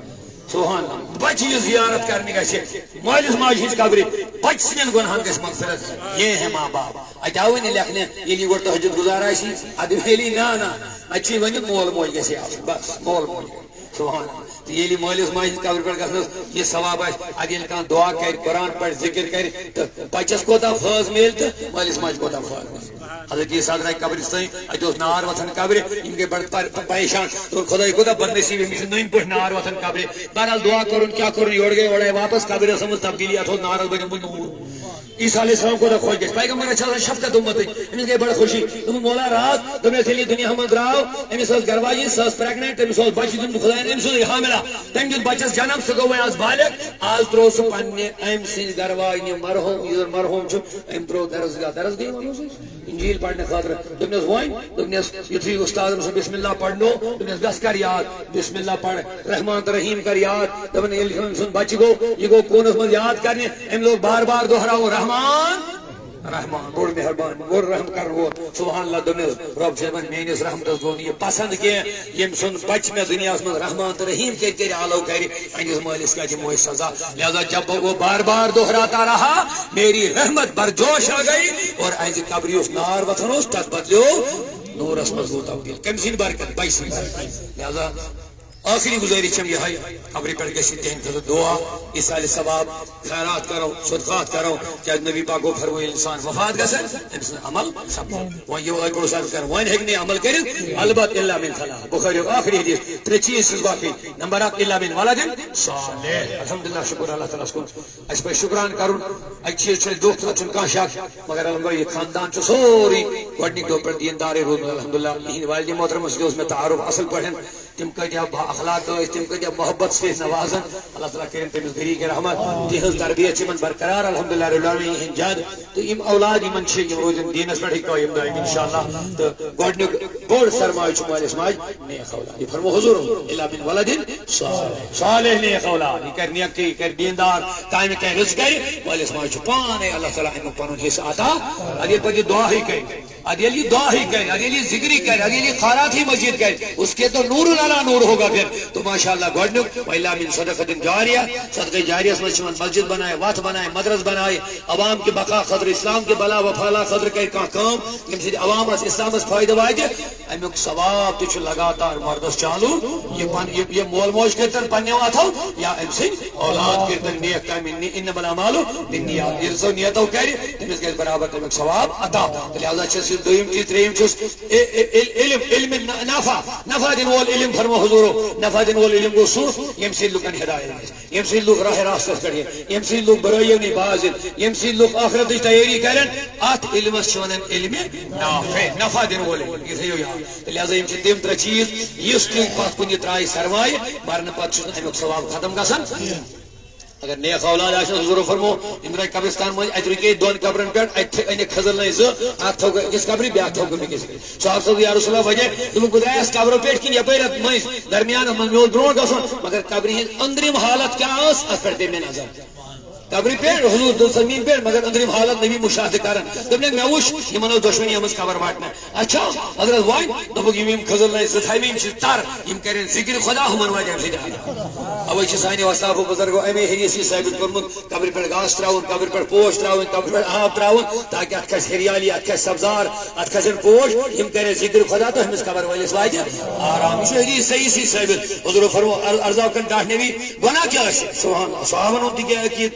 سبحان اللہ بچ یہ زیارت کرنے کا شے مالس ماج ہز قبر بچ سن گناہن کے مقصد یہ ہے ماں باپ اتاون لکھنے یہ ور تہجد گزارا سی ادویلی نا اچھی ون مول موج گسی بس مول موج سبحان اللہ یہ مالس ماج قبر پر گھنس یہ ثواب ہے اگر کان دعا کر قرآن پڑھ ذکر کر تو بچس کوتا فاض مل تو مالس ماج کوتا فاض حضرت یہ صدر قبرستان اتوس نار وطن قبر ان کے بڑھ پریشان تو خدا کوتا بدنصیب ہم نیم پہ نار وطن قبر بہرحال دعا کرن کیا کرن یوڑ گئے وڑے واپس قبر سمجھ تبدیلی اتو نار بن نور عیسیٰ علیہ السلام کو خوش گئے پیغمبر اچھا شفقت امت امس گئی بڑا خوشی تم مولا رات تم نے دنیا ہم دراو امس گرواجی سس پریگننٹ امس بچ تم خدا امس حاملہ تم دن بچس جنم سہ گو آز بالغ آز ترو سہ پنہ ام سن گرواجی مرحوم مرحوم ام ترو درس گئی انجیل پڑھنے خاطر تمس ون یتھی استاد بسم اللہ پڑھنو تمس گس کر یاد بسم اللہ پڑھ رحمان رحیم کر یاد دپن سن بچ گو یہ گو کونس من یاد کرنے ام لوگ بار بار دہراو رحمان بڑ مہربان بڑ رحم کر وہ سبحان اللہ دنس رب صاحب میس رحمتس گو یہ پسند کی یم سن بچ میں دنیا من رحمان تو رحیم کر آلو کر انس مالس کا دمو سزا لہذا جب وہ بار بار دہراتا رہا میری رحمت برجوش آ گئی اور ایز قبری اس نار وطن اس تک بدلو نورس مضبوط تبدیل کم سن برکت بچ سن برکت لہذا آخری گزارش ہم یہ ہے قبر پر گژھِ تہند خٲطرٕ دعا اِسالِ ثواب خیرات کرو صدقات کرو کیٛازِ نبی پاک گو فرموو انسان وفات گژھن أمۍ سُنٛد عمل سپدِ وۄنۍ یہِ ٲدۍ کوٚرُس عرض کر وۄنۍ ہیٚکہِ نہٕ عمل کٔرِتھ البتہ الا من ثلاث بخاری آخری حدیث ترٛےٚ چیٖز چھِس باقٕے نمبر اکھ الا من ولدin صالح الحمدللہ شکر اللہ تعالیٰ کُن اَسہِ پزِ شُکران کرُن اَکہِ چیٖز چھُ اَسہِ دۄہ تہٕ چھُنہٕ کانٛہہ شک مگر الحمدللہ یہِ خاندان چھُ سورُے گۄڈنِکۍ دۄہ پٮ۪ٹھ دیندارٕے روٗدمُت الحمدللہ یِہِنٛدِ والدِ محترمس سۭتۍ اوس مےٚ تعارُف اصل پٲٹھۍ تِم کۭتیاہ با اخلاق ٲسۍ تِم کۭتیاہ محبت سۭتۍ ٲسۍ نوازان اللہ تعالیٰ کٔرِنۍ تٔمِس غریٖق رحمت تِہنٛز تربیت چھِ یِمن برقرار الحمدللہ رب العالمین یِہِنٛدۍ جد تہٕ یِم اولاد یِمن چھِ یِم روزن دیٖنس پٮ۪ٹھٕے قٲیِم دٲیِم انشاءاللہ تہٕ گۄڈنیُک بوٚڑ سرمایہ چھُ مٲلِس ماجہِ نیک اولاد یہِ فرموو حضوٗر الا من ولدin صالح نیک اولاد یہِ کرِ نیکٕے یہِ کرِ دیندار کامہِ کرِ رٕژ کرِ مٲلِس ماجہِ چھُ پانے اللہ تعالیٰ امیُک پنُن حصہٕ عطا ادٕ ییٚلہِ پتہٕ یہِ دعاہٕے کرِ ادٕ ییٚلہِ یہِ دعاہٕے کرِ ادٕ ییٚلہِ یہِ ذکری کرِ ادٕ ییٚلہِ یہِ خیرات ہی مسجد کرِ اس کے تو نور علی نور ہوگا پھر تو ماشاءاللہ گۄڈنیُک وَإِلَّا مِن صَدَقَةٍ جاریہ صدقہ جاریہس منٛز چھِ یِمن مسجد بنایہِ وتھ بنایہِ مدرس بنایہِ عوام کے بقا خٲطرٕ اسلام کے بلا و پھلا خٲطرٕ کرِ کانٛہہ کٲم ییٚمہِ سۭتۍ عوامس اسلامس فٲیدٕ واتہِ امیُک ثواب تہِ چھُ لگاتار مردس چالوٗ یہِ مول موج کٔرتن پننیو اتھو یا أمۍ سٕنٛدۍ اولاد کٔرتن نیک کامہِ انما الاعمال بالنیات ییٚلہِ سُہ نیتو کرِ تٔمِس گژھِ برابر تمیُک ثواب عطا لہذا چھُس یہِ دوٚیِم چیٖز ترٛیٚیِم چھُس علم نفع دِنہٕ وول علم فرمو حضوٗرو نفع دِنہٕ وول علم گوٚو سُہ ییٚمہِ سۭتۍ لُکن ہدایت گژھِ ییٚمہِ سۭتۍ لُکھ راہ راستس پٮ۪ٹھ یِن ییٚمہِ سۭتۍ لُکھ برٲیو نِش باز یِن ییٚمہِ سۭتۍ لُکھ آخرتٕچ تیٲری کرن اتھ علمس چھِ ونان علمِ نفع دِنہٕ وول علم یہِ تھٲیِو یاد تہٕ لہذا یِم چھِ تِم ترٛےٚ چیٖز یُس تُہۍ پتھ کُنہِ ترٛایہِ سرمایہِ مرنہٕ پتہٕ چھُنہٕ امیُک ثواب ختم گژھان اگر نیک اولاد آسن حضوٗرو فرموو یِم درٛاے قبرستان منٛز اتہِ رُکے دۄن قبرن پٮ۪ٹھ اتہِ أنِکھ کھٔزٕرنٲے زٕ اکھ تھوٚو أکِس قبرِ بیٛاکھ تھوٚو بیٚکِس صاحب صٲب یا رسول اللہ وجہ دوٚپُکھ بہٕ درٛایس قبرو پٮ۪ٹھ کِنہٕ یپٲرۍ اتھ مٔنٛزۍ درمیانس منٛز مےٚ اوس برٛونٛٹھ گژھُن مگر قبرِ ہٕنٛز أنٛدرِم حالت کیٛاہ ٲس اتھ پٮ۪ٹھ پیٚیہِ مےٚ نظر قبرِ پٮ۪ٹھ حضوٗر زمیٖن پٮ۪ٹھ مگر أنٛدرِم حالت نبی مُشاہدٕ کران دوٚپنکھ مےٚ وُچھ یِمن ٲس دۄشوٕنی آمٕژ قبر وٹنہٕ اچھا حضرت وۄنۍ دوٚپُکھ یِم کھٔزٕرنٲے زٕ تھایہِ مےٚ یِم چھِ تر یِم کرن ذِکرِ خۄدا ہُمن واتہِ اَمہِ سۭتۍ اوے چھِ سانہِ وۄستافو بُزرگو اَمے حدیث یہِ ثٲبت کوٚرمُت قبرِ پٮ۪ٹھ گاسہٕ ترٛاوُن قبرِ پٮ۪ٹھ پوش ترٛاوٕنۍ قبرِ پٮ۪ٹھ آب ترٛاوُن تاکہِ اتھ کھسہِ ہریالی اتھ کھسہِ سبزار اتھ کھسن پوش یِم کرن ذِکرِ خۄدا تہٕ أمِس قبر وٲلِس واتہِ آرام یہِ چھُ حدیث صحیح ثٲبت حضوٗرو فرموو ارزاقن ٹاٹھ نبی گۄناہ کیٛاہ آسہِ سبحان اللہ صحابن ہُنٛد تہِ کیٛاہ عقیٖد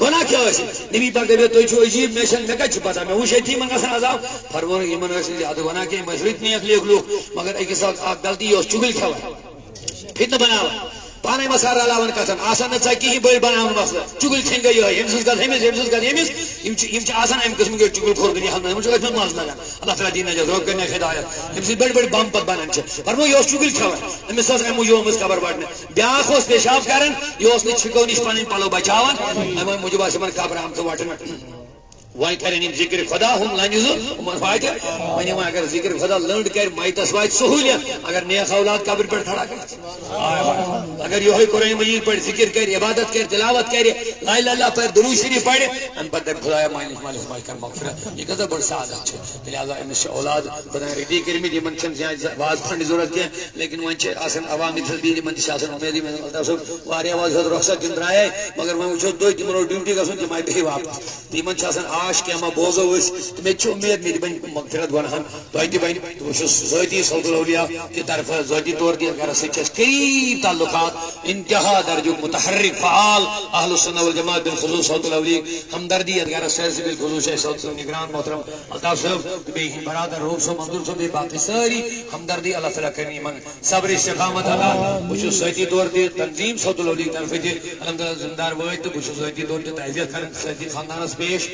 گۄناہ کیٛاہ ٲسۍ نبی پاک دپیو تُہۍ چھِو عجیٖب مےٚ چھنہٕ مےٚ کتہِ چھِ پتہ مےٚ وُچھ أتی یِمن گژھان عذاب فرموو یِمن ٲسۍ نہٕ زیادٕ ونان کینٛہہ یِم ٲسۍ رٕتۍ نیک لیکھ لُکھ مگر أکِس اکھ غلطی یہِ اوس چُگٕلۍ کھٮ۪وان فتنہٕ بناوان پانے مسار رلاوان کتھن آسان نہٕ ژےٚ کِہیٖنۍ بٔڑۍ بناوان مسلہٕ چُگٕلۍ کھٮ۪نۍ گٔے یِہوٚے ییٚمہِ سٕنٛز کتھ أمِس ییٚمہِ سٕنٛز کتھ أمِس یِم چھِ آسان امہِ قٕسمٕکۍ چُگٕلۍ خور دُنیاہس منٛز یِمن چھُ ٲسۍ مزٕ لگان اللہ تعالیٰ دِیِن نجات رۄب کٔرِنَکھ ہدایت ییٚمہِ سۭتۍ بٔڑۍ بٔڑۍ بم پتہٕ بنان چھِ فرموو یہِ اوس چُگٕلۍ کھٮ۪وان أمِس ٲس امہِ موٗجوٗب آمٕژ قبر وٹنہٕ بیٛاکھ اوس پیشاب کران یہِ اوس نہٕ چھِکو نِش پنٕنۍ پلو بچاوان امہِ موٗجوٗب آسہٕ یِمن قبر آمژٕ وٹنہٕ وۄنۍ کرن یِم ذِکرِ خۄدا ہُم لنجہِ زٕ یِمن واتہِ وۄنۍ وۄنۍ اگر ذِکرِ خۄدا لٔنڈ کرِ میتس واتہِ سہوٗلیت اگر نیک اولاد قبرِ پٮ۪ٹھ کھڑا کرِ اگر یِہوٚے قرآنِ مجیٖد پٲٹھۍ ذِکر کرِ عبادت کرِ تلاوت کرِ لا اِلہَ اِلَّا پرِ درود شریٖف پرِ امہِ پتہٕ دپہِ خۄدایا میٲنِس مٲلِس ماجہِ کر مغفرت یہِ کۭژاہ بٔڑ سعادت چھِ لہذا أمِس چھِ اولاد خۄداین رٔدی کٔرمٕتۍ یِمن چھنہٕ زیادٕ واز پھنڈٕچ ضروٗرت کینٛہہ لیکن وۄنۍ چھِ آسان عوام ییٚتھس بِہِتھ یِمن تہِ چھِ آسان اُمیدٕے الطاف صٲب واریاہ واز ہیوٚت رۄخصت تِم درٛایے مگر وۄنۍ وٕچھو تُہۍ تِمن اوس ڈیوٹی گژھُن تِم آیہِ بیٚیہِ واپس تہٕ یِمن چھِ آسان آش کینٛہہ ما بوزو أسۍ تہٕ مےٚ تہِ چھِ اُمید مےٚ تہِ بنہِ مغفرت گۄنہن تۄہہِ تہِ بنہِ بہٕ چھُس ذٲتی صوت الاولیاء کہِ طرفہٕ ذٲتی طور تہِ گرس سۭتۍ چھِ اَسہِ قریٖب تعلقات انتہا درجُک متحرک فعال اہل السنہ والجماعت بالخصوص صوت الاولیاء ہمدردی یتھ گرس سٲرسٕے بالخصوص چھِ صوت نگران محترم الطاف صٲب تہٕ بیٚیہِ ہِنٛدۍ برادر روٗف صٲب منظوٗر صٲب بیٚیہِ باقٕے سٲری ہمدردی اللہ تعالیٰ کٔرِنۍ یِمن صبر استقامت عطا بہٕ چھُس ذٲتی طور تہِ تنظیٖم صوت الاولیاء طرفہٕ تہِ الحمدللہ ذمہٕ دار وٲتۍ تہٕ بہٕ چھُس ذٲتی طور تہِ تعزیت کران سٲرسٕے خاندانس پیش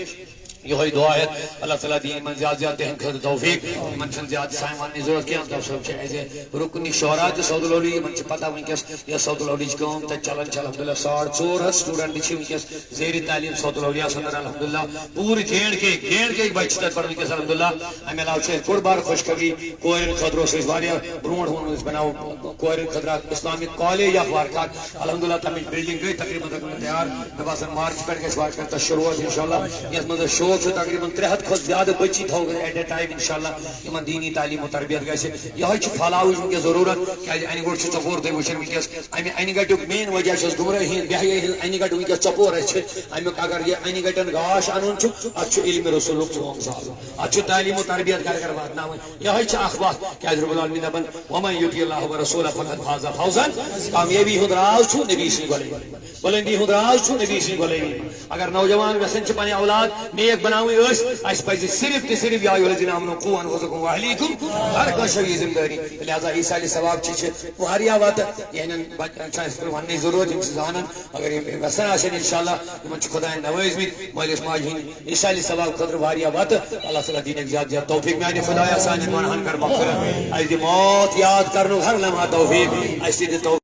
یِہوٚے دعا ہٮ۪تھ اللہ تعالیٰ دِیِن یِمن زیادٕ زیادٕ تِہنٛدِ خٲطرٕ توفیٖق یِمن چھنہٕ زیادٕ سانہِ وننٕچ ضروٗرت کینٛہہ الطاف صٲب چھِ ایز اے رُکنہِ شورا تہِ صوت الاولیاء یِمن چھِ پتہ وٕنکیٚس یۄس صوت الاولیاءٕچ کٲم تتہِ چلان چھِ الحمدللہ 450 سٹوڈنٹ چھِ وٕنکیٚس زیرِ تعلیٖم صوت الاولیاء انٛدر الحمدللہ پوٗرٕ جے بچہِ چھِ تتہِ پران وٕنکیٚس الحمدللہ امہِ علاوٕ چھِ اَسہِ بوٚڑ بارٕ خۄش خبری کورٮ۪ن خٲطرٕ اوس اَسہِ واریاہ برونٛٹھ ووٚنمُت أسۍ بناوو کورٮ۪ن خٲطرٕ اکھ اِسلامِک کالیج اکھ وارکار الحمدللہ تمِچ بِلڈنٛگ گٔے تقریٖباً تقریٖباً تیار مےٚ باسان مارچ پٮ۪ٹھ گژھِ وارٕ کارٕ تتھ شروٗعات انشاء اللہ یتھ منٛز أسۍ شوق تقریباً 300 کھت زیادہ بچی تھو ایٹ اے ٹائم انشاءاللہ یمن دینی تعلیم و تربیت گژھِ یہ پھلاوٕچ ونکیٚس ضروٗرت کیازِ انہِ گوٚٹ چھُ ژۄپور تُہۍ وٕچھان ونکیٚس امہِ انہِ گٹیُک مین وجہ چھُس گمرٲہی ہٕنٛز بہیٲیی ہٕنٛز انہِ گٹہِ ونکیٚس ژۄپور اَسہِ امیُک اگر یہ انہِ گٹٮ۪ن گاش انُن چھُ اتھ چھُ علمِ رسولُک ژوٚم سال اتھ چھُ تعلیٖم و تربیت گھر گھر واتناوٕنۍ یِہوٚے چھِ اکھ وتھ کیازِ رب العالمین دپان ومن یُطع اللہ ورسولہ فقد فاز فوزا کامیٲبی ہُنٛد راز چھُ نبی سٕنٛز غلٲمی بلندی ہُنٛد راز چھُ نبی سٕنٛز غلٲمی اگر نوجوان یژھان چھِ پنٕنۍ اولاد نیک بناوٕنۍ اَسہِ پزِ صرف تہٕ صرف یا الذین آمنوا قوا انفسکم واہلیکم ہر کٲنٛسہِ چھِ یہِ ذمہٕ دٲری لہذا ایٖسالِ ثواب چھِ واریاہ وتہٕ یِہنٛدٮ۪ن بچن چھِ اَسہِ وننٕچ ضروٗرت یِم چھِ زانان اگر یِم یژھان آسن انشاءاللہ یِمن چھِ خۄدایَن نوٲزمٕتۍ مٲلِس ماجہِ ہٕنٛدۍ ایٖسالِ ثواب خٲطرٕ واریاہ وتہٕ اللہ تعالیٰ دِنٮ۪کھ زیادٕ زیادٕ توفیٖق میانہِ خۄدایا سانٮ۪ن گۄناہن کر مغفرت اَسہِ دِ موت یاد کرنُک ہر لمحہ توفیٖق اَسہِ تہِ دِ توفیٖق